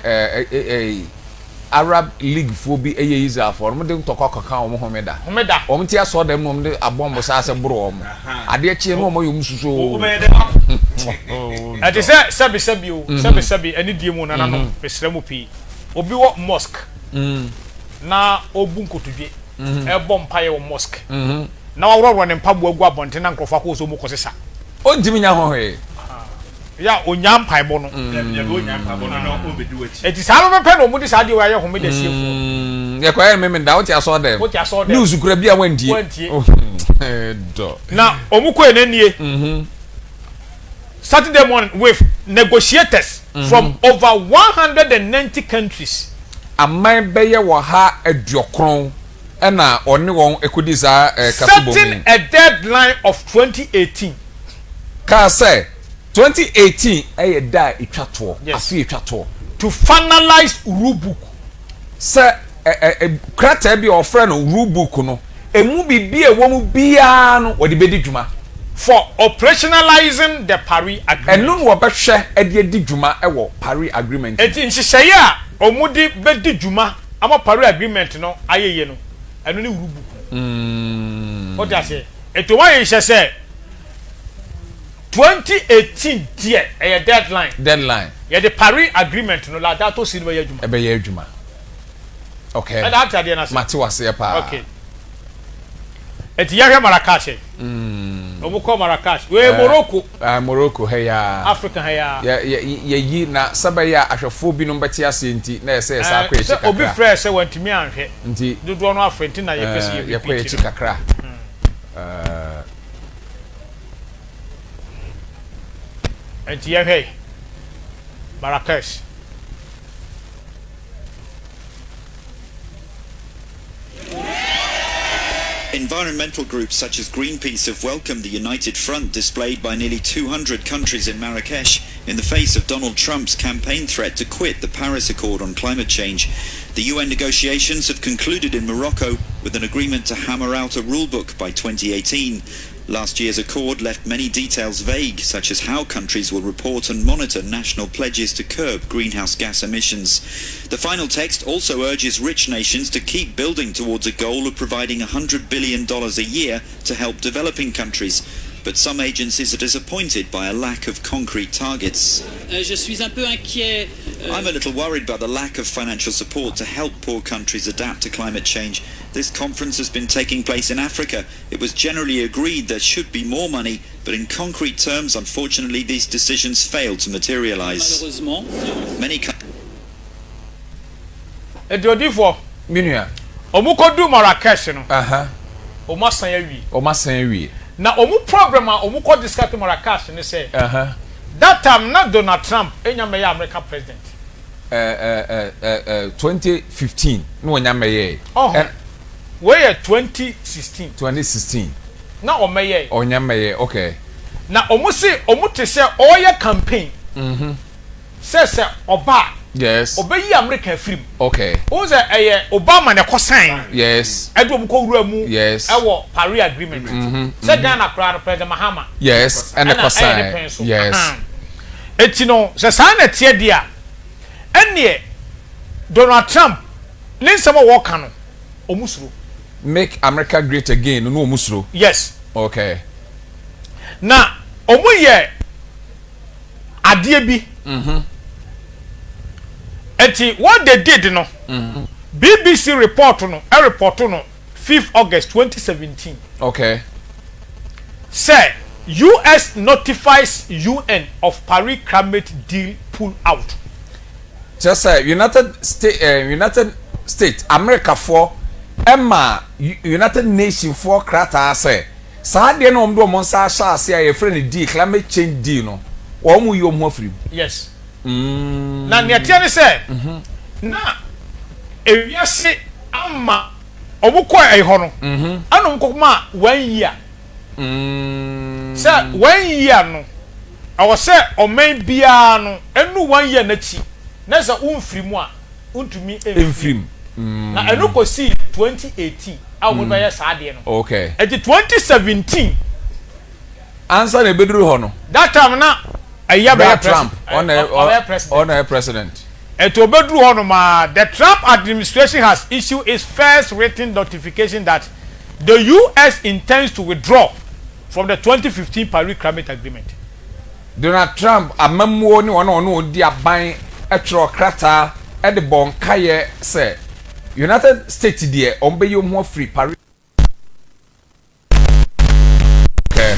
Arab League for be Israel for them to cock account Homeda. Omtia saw them on the abomb was as a brom. I did cheer no more so. At the Sabi, any demon and no, Pesremupi. Obi what mosque. Na Obunko to be a bomb pile mosque. Now I run in Pablo Guabontin and Crofacos Mukosesa. Oh, Jimmy Yahoe. Ya onyam paibo no onyam paibo no obedu ati eti sa no pe no mu di sa de wa ye home de siefo ye kwa memenda what ya saw them news kura bia wandie do na omuko enenie Saturday morning with negotiators from over 190 countries amman beye wo ha aduokron na one won ekodi za kasubo setting a deadline of 2018 ka say 2018 aye da etwato afi etwato to finalize rule book say krata bi ofre no rule book no emu bibia wo mu bia no wo de bedi dwuma for operationalizing the Paris Agreement enu no obehwe e de di dwuma e wo Paris Agreement enti nhihye a omudi bedi dwuma ama Paris Agreement no ayeye no enu ni rule book what I say eto wa ye say 2018 dear a deadline. Yeah, the Paris Agreement no la that to see where you ebe ye adwuma. Okay. And after the na Mati wase pa. Okay. Eti ya Marrakesh. Omo ko Marrakesh. We Morocco. Morocco he ya. Africa he ya. Ya yi na sabaya ahwefo bi no beti ase nti na ese sa kwa echi kakra. Obi fresh se wantimi anhwe. Nti dodo no afrenti na ye pese ye kwa echi kakra. And hey, Marrakesh. Environmental groups such as Greenpeace have welcomed the united front displayed by nearly 200 countries in Marrakesh in the face of Donald Trump's campaign threat to quit the Paris Accord on climate change. The UN negotiations have concluded in Morocco with an agreement to hammer out a rulebook by 2018. Last year's accord left many details vague, such as how countries will report and monitor national pledges to curb greenhouse gas emissions. The final text also urges rich nations to keep building towards a goal of providing $100 billion a year to help developing countries. But some agencies are disappointed by a lack of concrete targets. I'm a little worried about the lack of financial support to help poor countries adapt to climate change. This conference has been taking place in Africa. It was generally agreed there should be more money, but in concrete terms, unfortunately, these decisions failed to materialize. Many Ediodifo Minua. Omukodu Marrakesh no. Omo san awie. Na omu problem a omu ko discuss Marrakesh ne say. That time not Donald Trump enyame American president. 2015 no onyame where 2016 na omeye onyame okay na omu te say oye campaign say oba yes obeyi American film okay o say Obama ne ko sign yes edo mu ko wura mu yes ewo Paris agreement say Ghana crowd President Mahama yes and the ko sign yes etino say sign na tie dia ene Donald Trump linsama wo ka no omusuro make America great again no omusuro yes okay na omuye adie bi eti what they did no BBC report no 5th August 2017 okay say US notifies UN of Paris climate deal pull out. Just say United States America for Emma United Nations for krata say saade no omdo monsa sha ase a friend deal climate change deal no wo mu yo mu afrim yes na ne tie ne say na ewiase amma obuko ho no anom kokoma 1 year say 1 year no awo say o man bia no enu 1 year na chi na za umfirimu a untumi emfirim na enu ko si 2018 awu be ya saade no okay eti 2017 answer na beduru ho no that time na ayaba Trump on a president eto beduru ho no ma the Trump administration has issued its first written notification that the US intends to withdraw from the 2015 Paris Climate Agreement. Donald Trump amamuo ni ono di aban etro krata e de bonkaye say United States there ombe yo mo free Paris. Okay.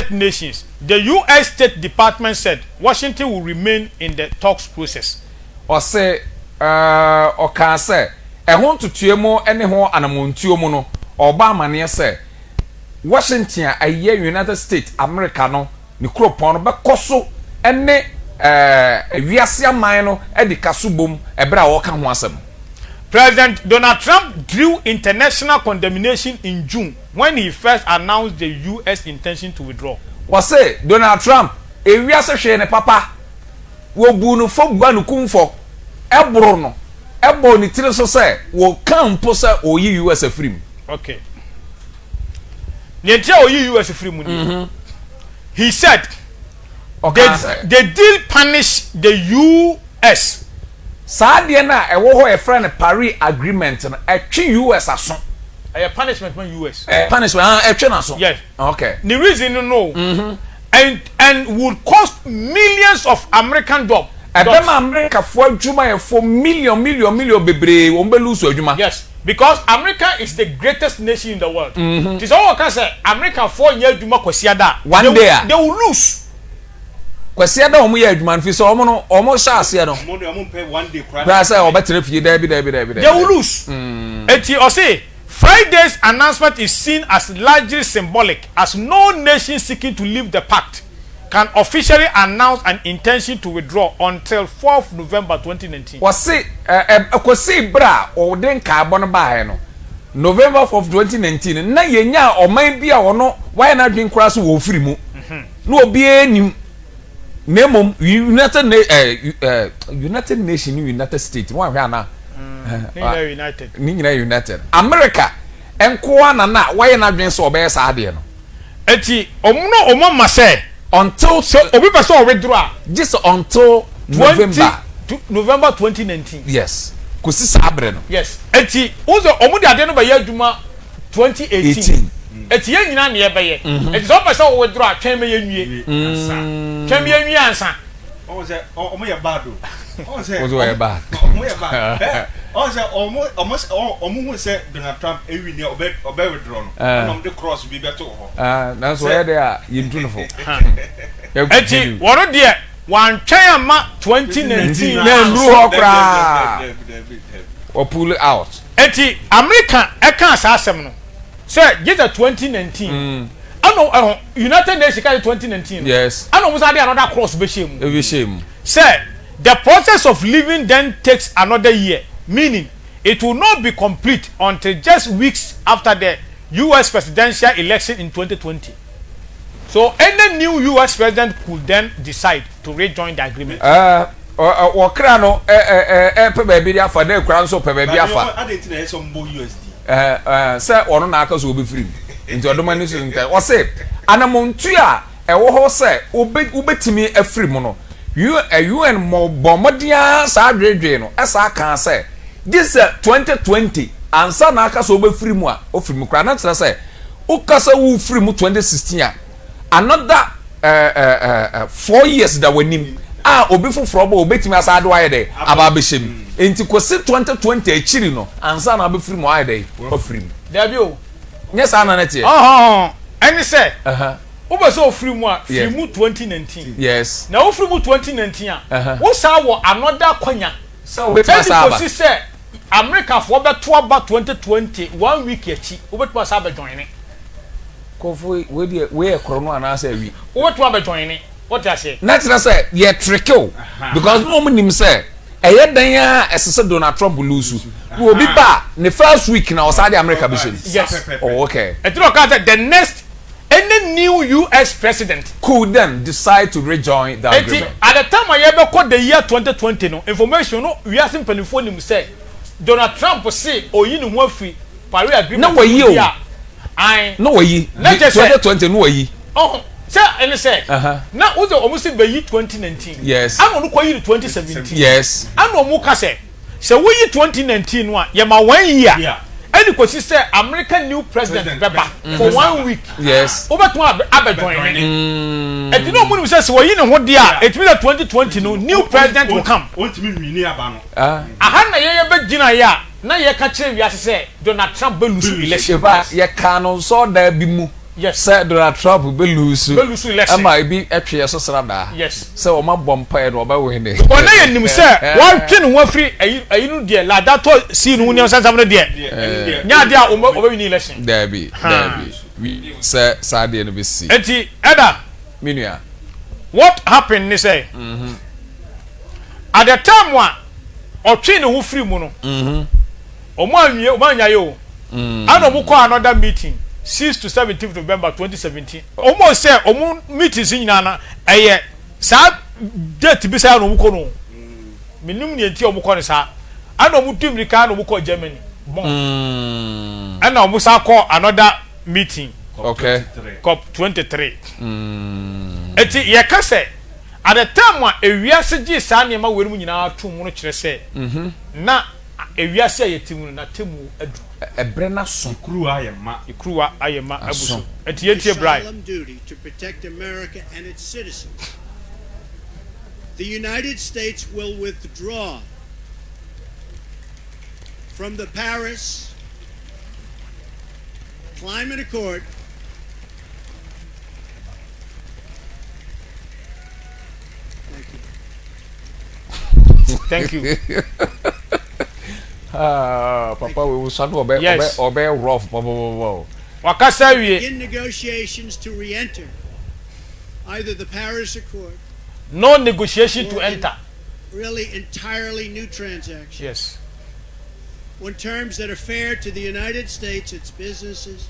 Nations. The US State Department said Washington will remain in the talks process. Or say or can say e ho tutuemo ene ho anamontuo mu no Obama ne say Washington aye United States America no ni kropon no be koso ene wiase aman no e di kasubom e bra wo ka ho asem. President Donald Trump drew international condemnation in June when he first announced the US intention to withdraw. Was say Donald Trump wiase hwe ne papa wo bu no fo gba no kumfo e boro no e bo ni tire so say wo kan po say oyi US afrim. Okay. Niente oyi US afrim ni. He said the deal punish the US. Saade na e wo ho e friend Paris agreement no e twi US aso. A punishment from US. Punishment e twi na so. Yes. Okay. The reason no. And would cost millions of American dollars. America for adwuma for million bebre won be lose adwuma. Yes, because America is the greatest nation in the world. It is all can say America for nya adwuma kwasiada. One day they will lose. Kwasiada omo ye adwuma nfi so omo sha ase no. Omo pay one day cry. Bra say obetere fie there. They will lose. Eti o say Friday's announcement is seen as largely symbolic, as no nation seeking to leave the pact can officially announce an intention to withdraw until 4th November 2019. Was say kwasi bra o den ka abo no ba no November of 2019 na yenya oman bia wono why na dwen kura so wo firi mu no obi enim nemom United Nation United States one hwe na United America enkoa na why na dwen so obey sa ade no eti omo ma say until so obi person withdraw just until November 2019. Yes. Kusi sabre no. Yes. Eti uzo omo de ade no ba yadwuma 2018. Eti ye nyina ne ye be ye. Eti so person withdraw twen me ye nwie. Twen me ye nwie ansa. O say omo ye bad o. O say bad. Also, almost who said Donald Trump every year obey withdrawn. And the cross be better. That's where they are. You do know. Eti, what dear? One China 2019. Or pull it out. Eti, America, I can't say no. Sir, get a 2019. I know United Nations 2019. Yes. I know was another cross be shame. Be shame. Sir, the process of living then takes another year, meaning it will not be complete until just weeks after the US presidential election in 2020. So any new US president could then decide to rejoin the agreement. Wakra no pe baby dia fa na kura nso pe baby afa. I didn't know some USD. Say ono na aka so obi free. Nti odomani so nka. O say anamontu a ewo ho say obetimi afiri mu no. UN mo bomodia sa dwedwe no esa kan say this 2020 ansa na aka so obi free mu a ofiri mu kura na tira say ukasa wu free mu 2016 a another 4 years that we need obi foforo bo obetimi asa do ayede aba be shem enti kosi 2020 achiri no ansa na be free mu ayede ofiri dabi o yes ana na tie any say obo so free mu a free mu 2019 yes na o free mu 2019 a wo sa wo another kwanya so we pass aba kosi say America for beto about 2020 1 week achi obeto asa be join ni kofu we krono ana say wi obeto aba join ni what you say natural say ye trickle because no nim say eye dan ya esese Donald Trump lose no obi ba the first week na osade America be shame yes oh okay the next any new US president could then decide to rejoin the agreement at the time I ever called the year 2020 no information no we are simply phone him say Donald Trump say oyi ni ho afi Paris agreement no we yi no we yi 2020 no we yi say any say na uzo almost be yi 2019 yes I no ko yi 2017 yes I no mu ka say we yi 2019 no ye ma 1 year any ko say American new president beba for 1 week yes obeto abejoin ni e ti no mu say we yi ne ho dia it means 2020 no new president will come want me wini aba no aha na ye be gina ya na ye ka kire wi ase say Donald Trump be lose election ba ye ka no so da bi mu yes say Donald Trump be lose election ama bi etwe so srada yes say o ma bompa e no ba we ne o na ye nim say one twe no afri ayi no de la dato si no ni onsam no de nya de a o be win election there be we say sade no be see enti eda minua what happened ni say at the time one o twe no ho free mu no o ma anwie o ma nya yo ana mo call another meeting 6 to 17th November 2017 almost say meetings nyina na eye sa date bi say no ko no minum ne enti o ko ne sa ana o tim rika na o ko Germany bon ana o sa call another meeting okay COP 23 eti ye ka say at the time a ewiase gi sa ne ma wenu nyina atum no kire say na ewiase ayetimu na temu adu ebrena so ikruwa ayema abuso etiyetie brai duty to protect America and its citizens. The United States will withdraw from the Paris Climate Accord Thank you. Papa, we will start obey rough. In negotiations to re-enter either the Paris Accord. No negotiation to enter. Really entirely new transactions. Yes. On terms that are fair to the United States, its businesses.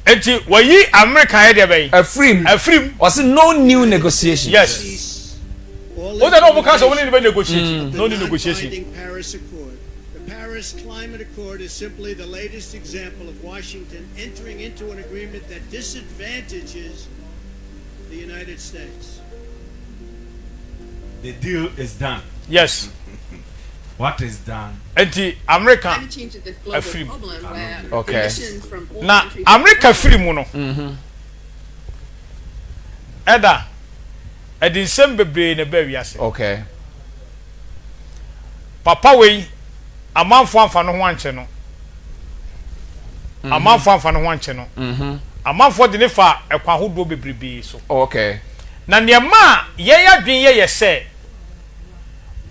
Enti wayi America here dey a free was no new negotiation. Yes. What no because we need to negotiate. No new negotiation. Paris Accord. The Paris Climate Accord is simply the latest example of Washington entering into an agreement that disadvantages the United States. The deal is done. Yes. What is done? Enti America a free. Okay. Na America free mu no. Eda. Edin sem bebre na ba wiase. Okay. papa we amanfo amfa no ho anche no amanfo amfa no ho anche no amanfo de ne fa ekwa hodo bebrebe so okay na niema ye yadwen ye se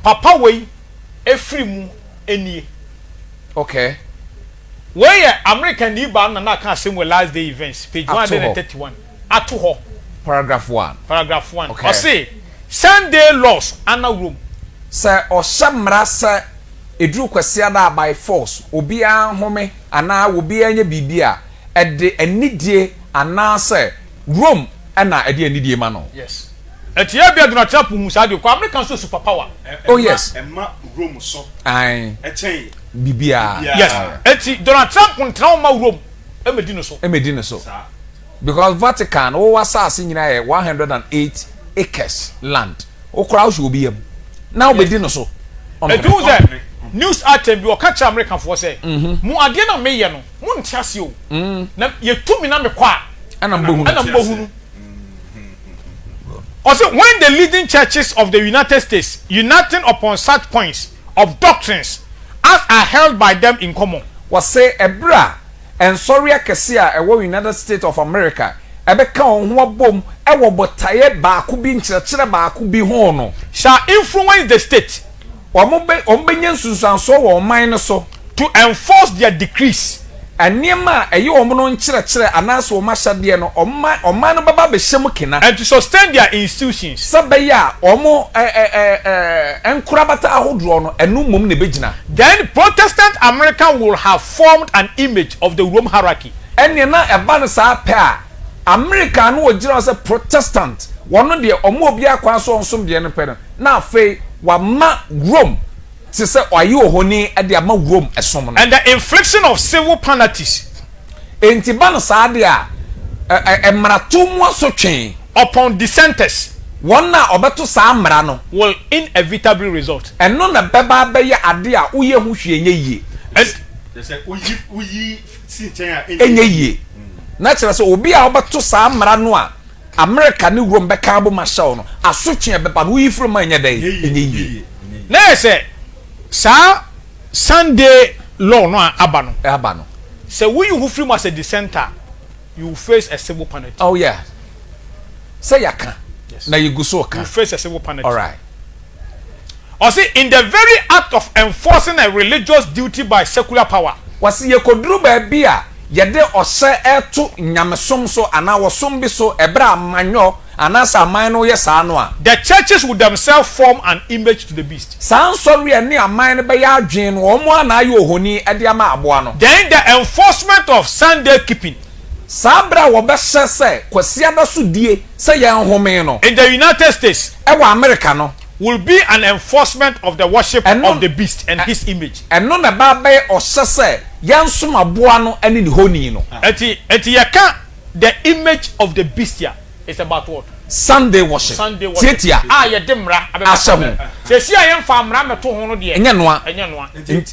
papa we efiri mu enie okay where American Iba na kan asem we last day events page 131 ato ho paragraph 1 okay o say Sunday laws ana room say o shamra say edru kwase ada by force obi ahome ana obi anya bibia ede anidie ana say Rome ana ede anidie ma no yes etia bia Donald Trump mu sa de ko American so super power oh yes emma Rome so ai echen bibia yes eti Donald Trump ntra ma Rome emedi no so because Vatican o wasase nyina ye 108 acres land o kra wo obi yam na obedi no so edu ze news item bi o catch American for say mu ade na meye no mu ntiase o na ye tumi na me kwa ana mbohunu also when the leading churches of the United States uniting upon such points of doctrines as are held by them in common was say ebra and sorry akese a ewo United States of America ebeka on ho bom ewo botaye ba ku bi nkyerɛkyerɛ ba ku bi ho no shall influence the state ombenye nsunsanso wo man no so to enforce their decrees anema eye omo no nkyerɛkyerɛ anaso omo ahyade no oman no baba be hyem kena and to sustain their institutions sabeya omo enkurabata ahodro no enu mom ne begina then Protestant America will have formed an image of the Rome hierarchy ene na eba no sa pe a America no ogira say Protestant wono de omo obi akwa so nsom de no pe na afei wa ma Rome to say oyi ohoni e de ama Rome esom no and the infliction of civil penalties entiba no sa de a emrato mu asotwen upon dissenters one na obeto sa mra no will inevitably result eno na beba be ya ade a uye hu hwe enye yie they say uyi si chen a enye yie na kire se obi a obeto sa mra no a America ni Rome be ka bo ma shaw no asotwen beba no uyi furu ma enye dai enye yie na say sa Sunday law no aba no say we you who free as a dissenter you will face a civil penalty oh yeah say yaka yes na you go so you face a civil penalty all right or see in the very act of enforcing a religious duty by secular power was ye kodru ba bia yede ose eto nyamesom so ana wosom bi so ebra manyo ana sa man no ye sa no a the churches would themselves form an image to the beast san sorry ani aman ne be ya adwen no omo ana aye ohoni e de ama aboa no then the enforcement of Sunday keeping sabra wo be hye kwasiada so die se ye nhome no in the United States e wa America no will be an enforcement of the worship of the beast and his image and no na ba be o hye yansom aboa no ani ni honi no eti yaka the image of the beast here is about what Sunday worship titia ye demra asem se si ayen fa mra meto ho no de enye noa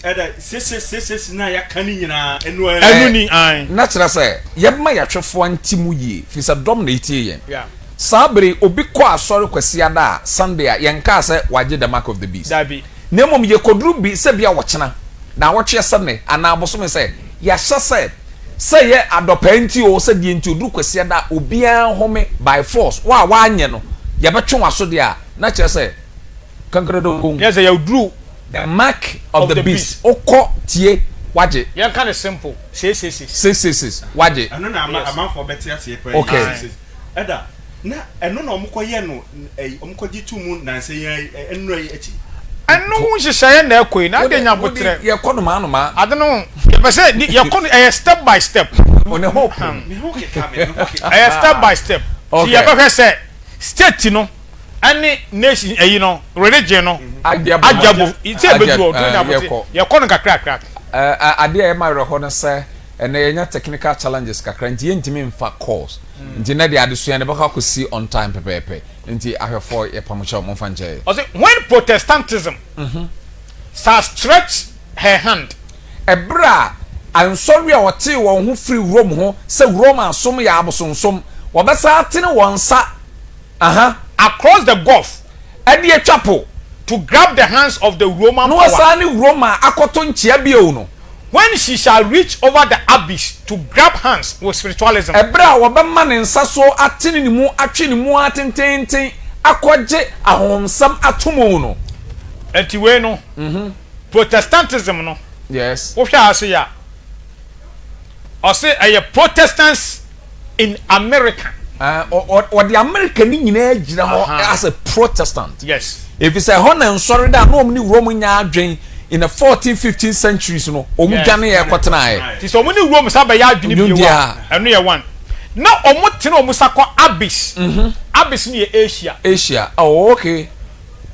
eda se na ya kan nyina enu ni an na kira se ye ma ya twefo antimu yi fi se dom na itie yen yeah sabere obi ko asori kwasi ada Sunday a yen ka se waje the mark of the beast dabi nemom ye kodru bi se bia wo chena na wo twe sene ana abosom se ya hye se ye adopanti o se die nti odru kwasi ada obi an home by force wa anye no ye betwe waso de a na kire se kankredo ko yes ye odru the mark of the beast okọ tie waje ye kind of simple 666 waje ano na ama for better ase pe okay eda na eno na omkoye no omkoji tu mu na se ye eno yi echi eno hu hyehyɛ na ekoi na de nya botre ye kɔ no ma ade no ye be say ye kɔ no step by step on the hope me hoke ka me step by step ti ye be say state no any nation no religion no ajabo ite bedu o do nya botre ye kɔ no kakra ade e ma reho no se ene yenya technical challenges kakra nti yentimi mfa course nti na de adesua ne baka ko see on time pepepe nti ahwefo ye pamocha mo fa nje when Protestantism stretch her hand ebra ansori a wote won ho free Rome ho se Rome asom ya abosonsom wo besa atene won sa across the gulf ade atwapo to grab the hands of the Roman no power. asani Roma akoto nchia bio no. When she shall reach over the abyss to grab hands with spiritualism. Ebra wabama ne nsa so atene ni mu atwe ni mu atententen akwaje ahonsam atomo no. Enti we no. Protestantism no. Yes. Wo hwa ase ya. O say a Protestants in America. Or the American nyina gira ho as a Protestant. Yes. If you say hona nsori da no omni Rome nya adwen in the 14th 15th centuries no omudwane ye kwatena ye. Ti so omni Rome sa ba ya adwene biwa. Eno ye one. Na omutene omusakọ Abyss. Abyss ni Asia. Asia. Oh, okay.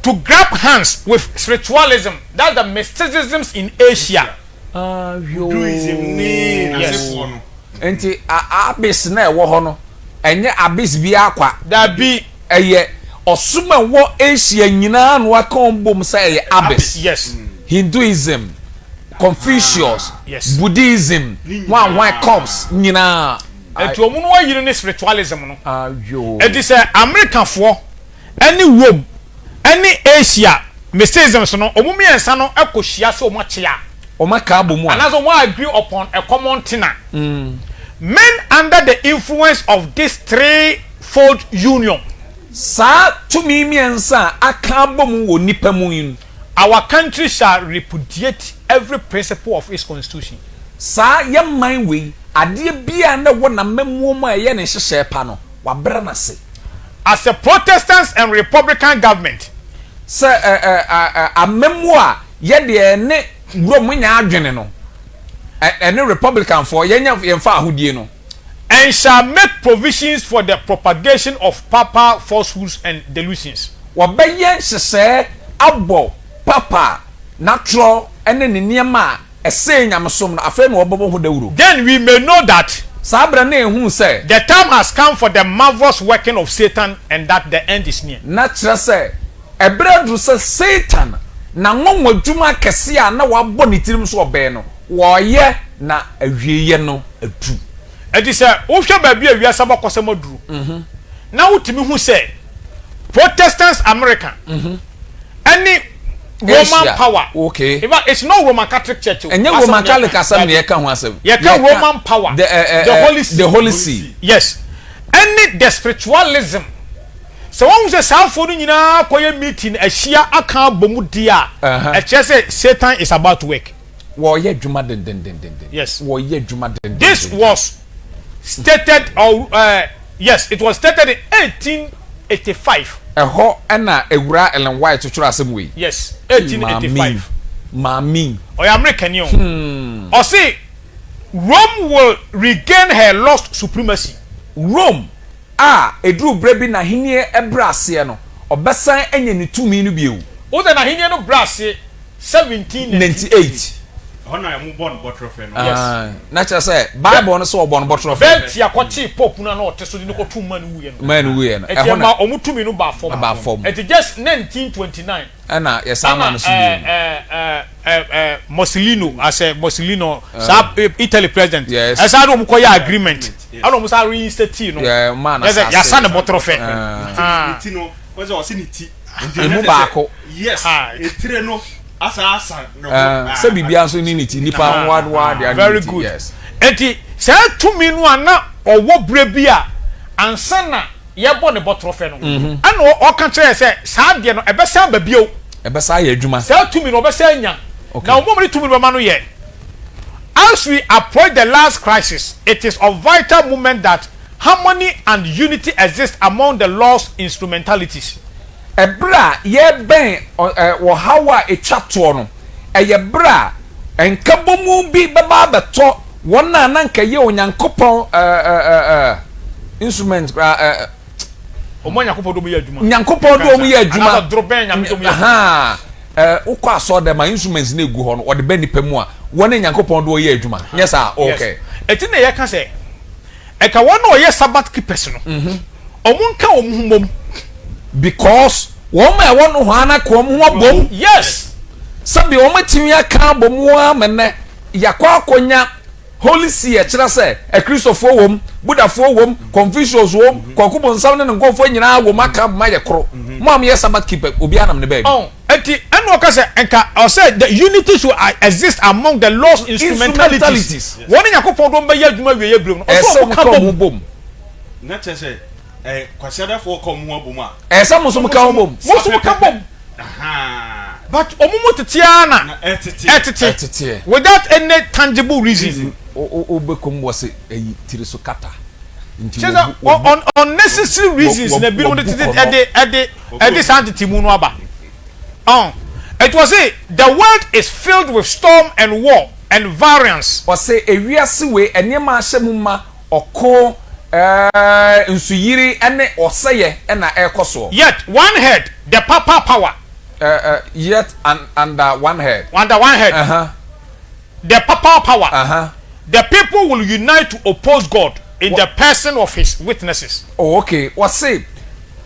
To grab hands with spiritualism. That's the mysticisms in Asia. Hinduism ni yes. Enti Abyss na ewo ho no. Enye Abyss bi akwa. Da bi eye osuma wo Asia nyina no akombom say Abyss. Yes. Hinduism, Confucius, yes. Buddhism, one comes nyina. Enti omuno wa yiri ne spiritualism no. Ayo. It is American for any Rome, any Asia, mysticism so no omumiensa no ekohia so omachia. Omaka abomu. And as we agree upon a common tenor. Men under the influence of this threefold union. Sa tumi miensa aka abomu wo nipa mu yin. Our country shall repudiate every principle of its constitution. Sa yamman we ade bia na wo na mamu mu aye ne hyehye pa no wa bra na se. As a Protestant and Republican government, say amamu a ye de ne Rome nya adwene no. Any Republican for yemfa ahodie no. And shall make provisions for the propagation of papal falsehoods and delusions. Wabaye hyehye abo papa natural ene ne niema ese nyamsom no afa na obobo ho dawuro. Then we may know that sabra na ehun say the time has come for the marvelous working of Satan and that the end is near. Na kire say ebredru say Satan na ngonwo dwuma kese a na wabo ne tirim so obe no wo ye na awieye no adu. Edi say wo hwe ba bia wi asaba kosem aduru. Na wutimi hu say Protestants America. Any Roman power. Okay. It's not Roman Catholic Church. And Roman Catholic asem ne ka ho asem. You can Roman power. The Holy See. Yes. Any the spiritualism. So one say South nyina koye meeting ahia aka bomu dia. A church say Satan is about to work. Wo ye dwuma den. Yes. Wo ye dwuma den. This was stated yes, it was stated in 1885. Eho na ewura Ellen White to try asem we. Yes, 1885. Mami. Or American yo. Or say Rome will regain her lost supremacy. Rome edru brebi na hinie ebrase no. Obesan enye ni tumi no bieu. O na hinie no brase 1798. Hona am born botrofe no. Yes. Na cha say Bible no so born botrofe. Belt ya kwachi pope na no teso ni ko tum man wuye no. Man wuye no. E ma omutumi no ba form. It just 1929. Ana yesama no so Mussolini as a Mussolini Italy president. Yes. As I don't koya agreement. I don't say reinstate no. Yeah, man. Ya sana botrofe. Ti no, was o si ni ti. Emu baako. Yes. Etire no asa no. Say bibia so ni niti nipa wad very good. Yes. Enti say tumi no ana owo brebi a ansa na ye bo ne botrofe no. Ana o kan kire say sa de no ebesa ba bio. Ebesa ye adwuma. Say tumi no obesa nya. Na omomri tumi no ma no ye. As we approach the last crisis, it is of vital moment that harmony and unity exist among the lost instrumentalities. Ebra ye ben wo hawa etwato no eye bra enkabomu bi baba beto wona na nka ye onyankopon instrument omonyankopon do mu ye adwuma nyankopon do mu ye adwuma ana droben nyam do mu ye ukọ aso de ma instruments na egu ho no ode be nipa mu a wona nyankopon do ye adwuma yes sir okay eti na ye ka say e ka wona o ye sabbath keepers no omunka omuhumom because woman I want to hana kom ho bom yes sabi o matimi aka bom wo amene yakwa akonya holy see e kira say e Christopher wom Buddha wom Confucius wom Kwakubo nsam ne nkofo nyina wom aka ma ye kro mo am ye sabbath keeper obi anam ne baby enti eno ka say enka or say the unity should exist among the lost instrumentalities woni yakopon do be adwuma wiye blom no so ka bom na chese kwasiada for come ho bom a esa mo so mo ka ho bom aha but omumu tetia na etete without any tangible reason obekom was tiri so kata on unnecessary reasons na bi no ede sanctity mu no aba it was say the world is filled with storm and war and variance or say ewiase we enema ahyemu ma oko nsuyiri ene oseye na ekoso yet one head the papa power yet under one head the papa power the people will unite to oppose God in the person of his witnesses. Oh, okay. What say?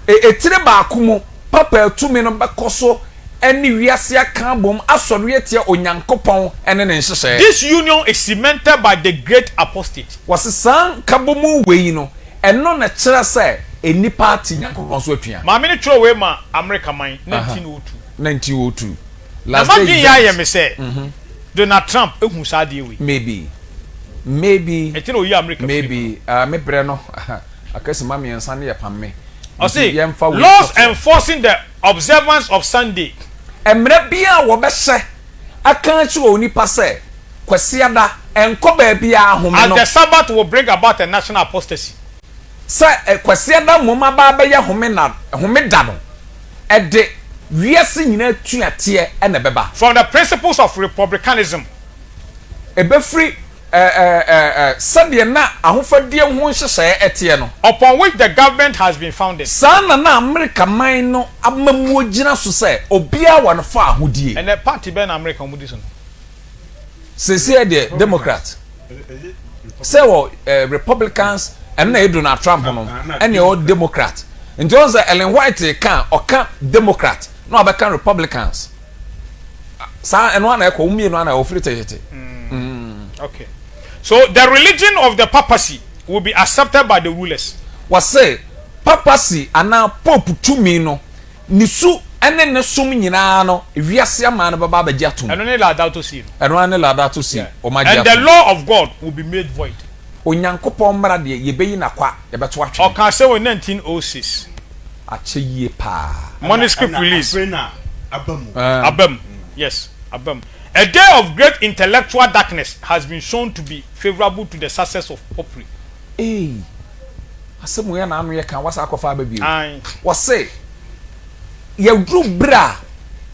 Etire ba akumu papa tumi no bekoso eni wiase aka bom asori etia onyankopon ene ne nhyehyɛ. This union is cemented by the great apostate. Was san kabomu wei no eno na kyerɛ sɛ eni party nyankopon so atua. Ma me ne throw we ma America man 1902. Last day ya me say Donald Trump ehun sa de we. Maybe etino oyi America maybe me bre no akasi ma me ensa ne ye pam me o say laws enforcing the observance of Sunday emre bia wo be hye aka chi oni pa se kwasiada enko ba bia ahome no and the Sabbath will bring about a national apostasy se kwasiada moma ba be ye home da no ede wiase nyina tuate e na beba from the principles of republicanism ebe free Sunday na ahofadie ho nhyehyɛ etie no upon which the government has been founded sana na America man no amamuo gina so sɛ obia wan fa ahodie and the party ben America mu dis no sese de Democrat say wo Republicans and na Donald Trump no and the old Democrat nti on say Ellen White kan oka Democrat no abeka Republicans sa eno na ekɔ umie no na ofritete okay. So the religion of the papacy will be accepted by the rulers. Was say papacy ana pope tumi no nisu ene ne sum nyina no wiase ama no baba ba giatum. And only Laudato Si. And only Laudato Si. And the law of God will be made void. Onyankopon mra de ye beyi na kwa ye beto atwe. O kan say in 1906. Ache ye pa. Manuscript release. Abam. Yes, Abam. A day of great intellectual darkness has been shown to be favorable to the success of popery. Hey, asemu ya na anu ye kan wasa akofa baby. Was say ye dru bra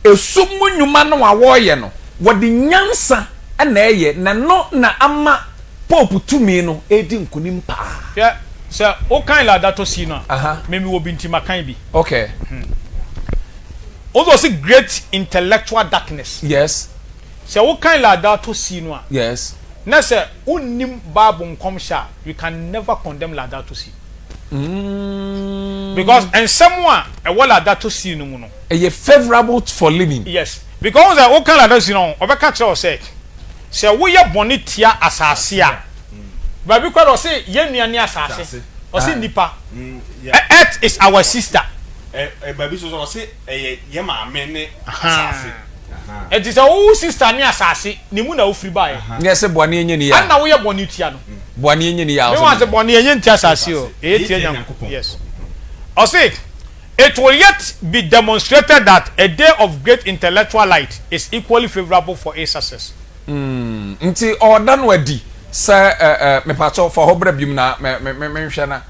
esumu nyuma no awo ye no wodi nyansa na eye na no na ama pope tumi no edi nkunim pa. Yeah, so o kan Laudato Si no. Memi wo binti makan bi. Okay. Also see great intellectual darkness. Yes. So what kind Laudato Si no? Yes. Na say unnim Bible nkom sha, you can never condemn Laudato Si. Because and someone a Laudato Si no no. E favorable for living. Yes. Because what kind Laudato Si no, obeka tell say wo ye bonitia asase a. But because o say ye nuane asase. O say nipa. Earth is our sister. Baby so say ye ma me ne asase. It is a sister ni asase ni mu na ofri bae. Yes, bone enye ni ya. And na wo ye bone tia no. Bone enye ni ya. Me want say bone enye ntia asase o. Tia Nyankopon. Yes. I say it will yet be demonstrated that a day of great intellectual light is equally favorable for a success. Nti ordan wadi say me pacho for hobra bium na me hwe na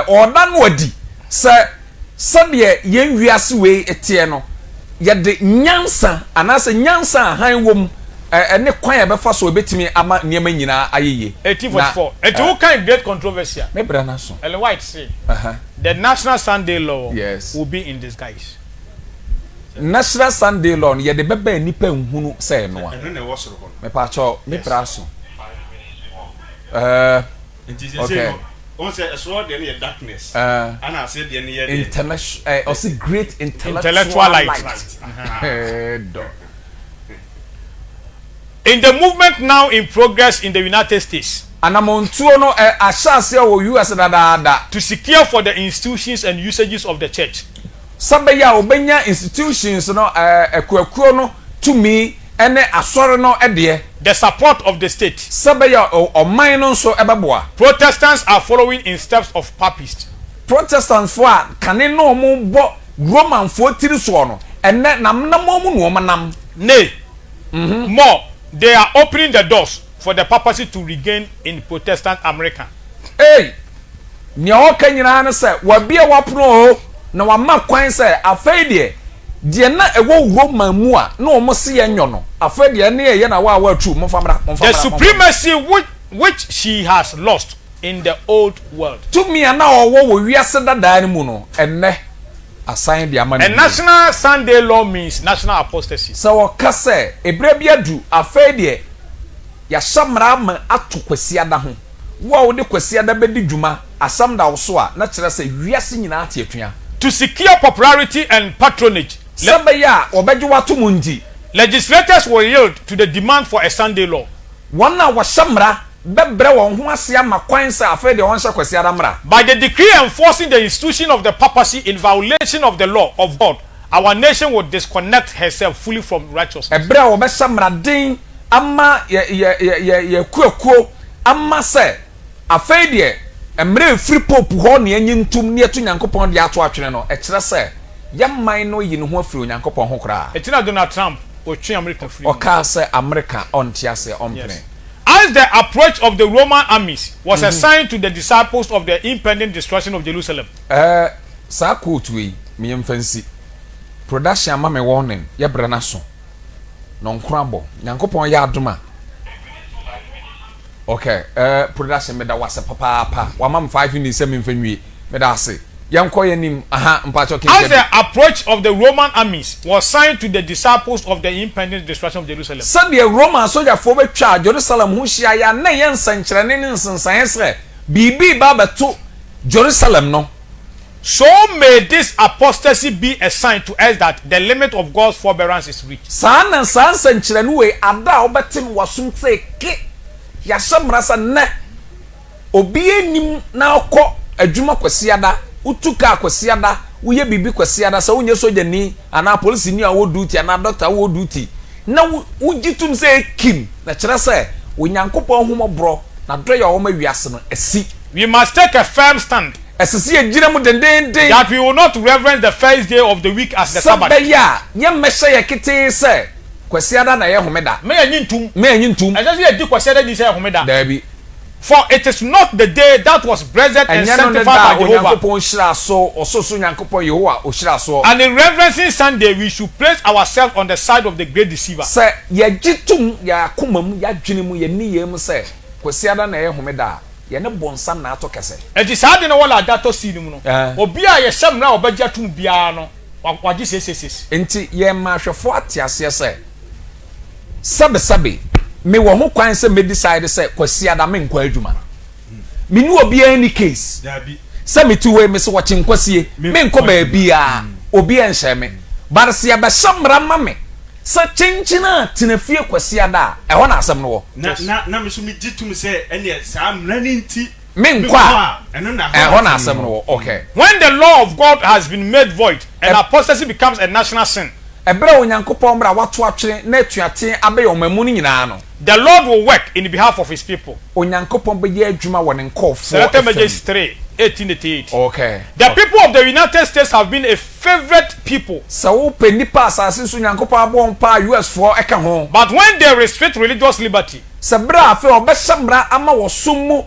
ordan wadi say sade yen wiase we etie no yede nyansa anase nyansa han wom ene kwan ya befa so obetimi ama niam nyina ayeye 1844 et who kind great controversy me bra na so Ellen White say the National Sunday Law will be in disguise. National Sunday Law yede beba nipa nhunu say no a me pa cho me bra so okay. On say a sword in darkness. And I said the international also great intellectual light. In the movement now in progress in the United States. And among two no ashase o US to secure for the institutions and usages of the church. Sabeya obenya institutions no ekuakuo no to me ene asore no ede the support of the state. Sabeya oman no so ebeboa. Protestants are following in steps of papists. Protestants for kane no mo bo Roman for tiri so no ene nam no manam. Nay. More, they are opening the doors for the papacy to regain in Protestant America. Hey, nyo kanyina na se wabia wapono na wama kwan se afeidie die na ewo Roman mu a na omo se yenyo no afeidie na ye na wa true momfamra. The supremacy which she has lost in the old world. To me na owo wo wiase dada ni mu no enne assign the amani. And national Sunday law means national apostasy. So kase ebre bia du afeidie ya shamra ma atokwasiada ho wo de kwasiada bedi dwuma asam da wo so a na kire se wiase nyina atiatua to secure popularity and patronage. Sabeya obeju watu nji legislators will yield to the demand for a Sunday law. Wana wa shamra bebre won ho ase ama kwan se afeidie won hye kwasiada mra. By the decree enforcing the institution of the papacy in violation of the law of God, our nation will disconnect herself fully from righteousness. Ebre obe shamra din ama ye kuakuo ama se afeidie emre free pope ho ne anyintum ne etu nyankopon de ato atwene no e kire se yamman no yi ne ho afiri nyankopon ho kra. Etina Donald Trump o twe America free. O ka se America on tiase on pene. As the approach of the Roman armies was a sign to the disciples of the impending destruction of Jerusalem. Sa quote we me mfansi. Production ma me warning ye brana so. Non crumble. Nyankopon ya adoma. Okay, production me da wase papa. Wa mam 5 minutes me mfanwie. Me da ase. Yanko yenim mpacho ke. As the approach of the Roman armies was signed to the disciples of the impending destruction of Jerusalem. Sabe Roman soldier for be twa Jerusalem hu hia ya na ye nsankyerene ne nsensan sre bibi ba beto Jerusalem no. So may this apostasy be a sign to us that the limit of God's forbearance is reached. San nkyerene we ada obetim wasum se ke ya shamra sa na obi enim na akọ adwuma kwasiada utuka kwasiada uye bibi kwasiada sa unye soja ni ana police ni awo duty ana doctor awo duty na ujitum se kim na kire se onyankopon homobro na doya wo ma wiase no asi. We must take a firm stand that we will not reverence the first day of the week as the Sabbath. For it is not the day that was blessed and sanctified by Jehovah. And in reverencing Sunday, we should place ourselves on the side of the great deceiver. Yene bonsam na ato kese. Enti saa de na wala dato sinim no. Obi a ye hyem na obagya tum bia no. Wagye seseses. Enti ye ma hwefo atiase se. Sabe me wo ho kwan se me decide se kwasiada me nkwa adwuma. Me ni obi any case. Dabi. Se me tu we me se wo kyenkwase me nkọ ba bia obi en hye me. Bar se ya ba shamra ma me. Sa chinchina tinafie kwasiada ho na asem no wo na me so me gitum se ene sa mrani nti me nkwa ho na asem no wo. Okay, when the law of God has been made void and apostasy becomes a national sin, ebra onyankopon bra wato atwere na atuate abe omamu ni nyina no, the Lord will work in behalf of his people. Onyankopon be ye adwuma wo ne nkofo. 1888. Okay, the people of the United States have been a favorite people. So penipa asase so Onyankopon abon pa US for eka ho. But when they restrict religious liberty, sabra afi obeshamra ama wo somu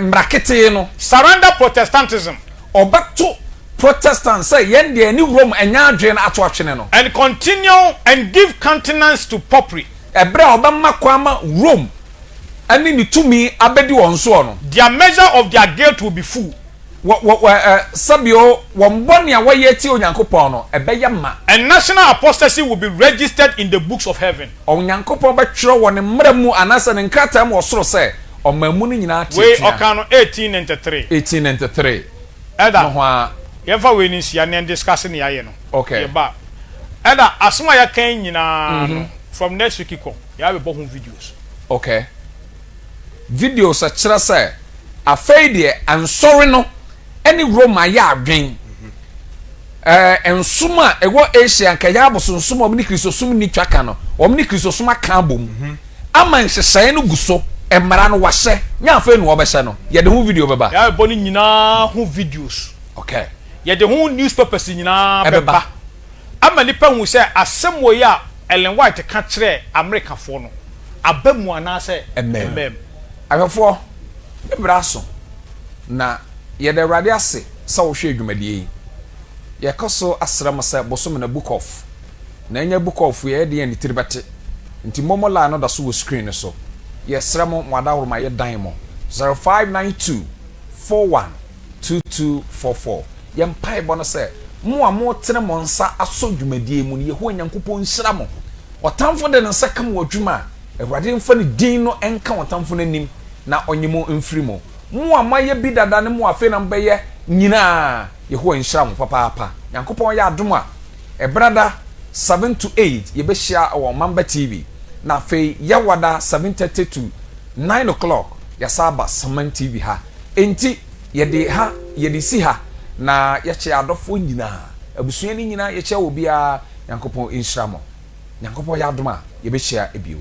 mrakete no, surrender Protestantism, obeto Protestants say yen de any Rome enya adwen ato atwene no, and continue and give countenance to popery. Ebra obama kwama Rome ani ni tumi abedi won so no, their measure of their guilt will be full. Sabio womboni a waye ti Onyankopon no ebeya ma, and national apostasy will be registered in the books of heaven. Onyankopon be twere won mramu anasa ne nkata am osoro se omamu ni nyina ati. We okano 1893. Eda no yefa we ni sia ne discuss ne yaye no. Okay, eba eda asoma ya kan nyina no from next week ko ya be bo home videos. Okay, videos a kira say afei de ansori no any Roma ya adwen ensuma ego Asia nka ya aboso nsuma omni Kristosum ni twaka no omni Kristosum aka bom ama nhyehyɛ no guso emara no wahye nya afa nu obɛhyɛ no ye de ho video beba ya bɔ ni nyina ho videos okay ye de ho newspapers nyina beba ama nipa hu sɛ asɛm wo ya Ellen White ka kyerɛ America fo no abamu ana sɛ emem ahwefo ebraso na ye de Awurade ase sɛ wo hwɛ adwumadie yi ye koso asram sɛ bosom na book of na nya book of ye de ni tiribate nti momola no da so wo screen so ye sramo mwada worma ye dan mo 0592 412244 ye mpai bo no sɛ mo a mo tene mo nsa aso dwumadie mu ye ho nyankopɔn nhyira mo otamfo de nsa kam wo dwuma Awurade mfa ne din no enka otamfo nanim na onyemo mfiri mo mo a maye bi dada ne mo afe na mbeye nyina ye ho nhyira mo papa nyankopɔn ya adom a ebrada 7 to 8 ye be share on Mamba TV na fe yawada 7:30 to 9 o'clock ya saba Saman TV ha enti ye de ha ye de si ha na ye che adofo nyina abusua ni nyina ye che obi a nyankopɔn nhyira mo nyankopɔn ya adom a ye be share ebio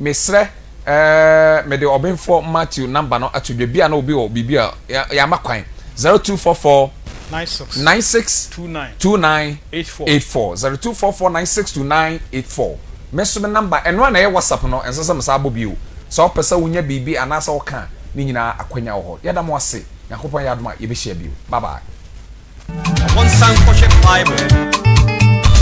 mesre me de obenfo Matthew number no atodwa bia na obi o bibia ya makwan 0244 96 29 84 0244962984 meso me number eno na ye WhatsApp no ensese me sa abobio so opesa wonya bibi anasa woka ni nyina akwanya wo ho yeda mo ase yakopon ya adoma ye be share bio bye bye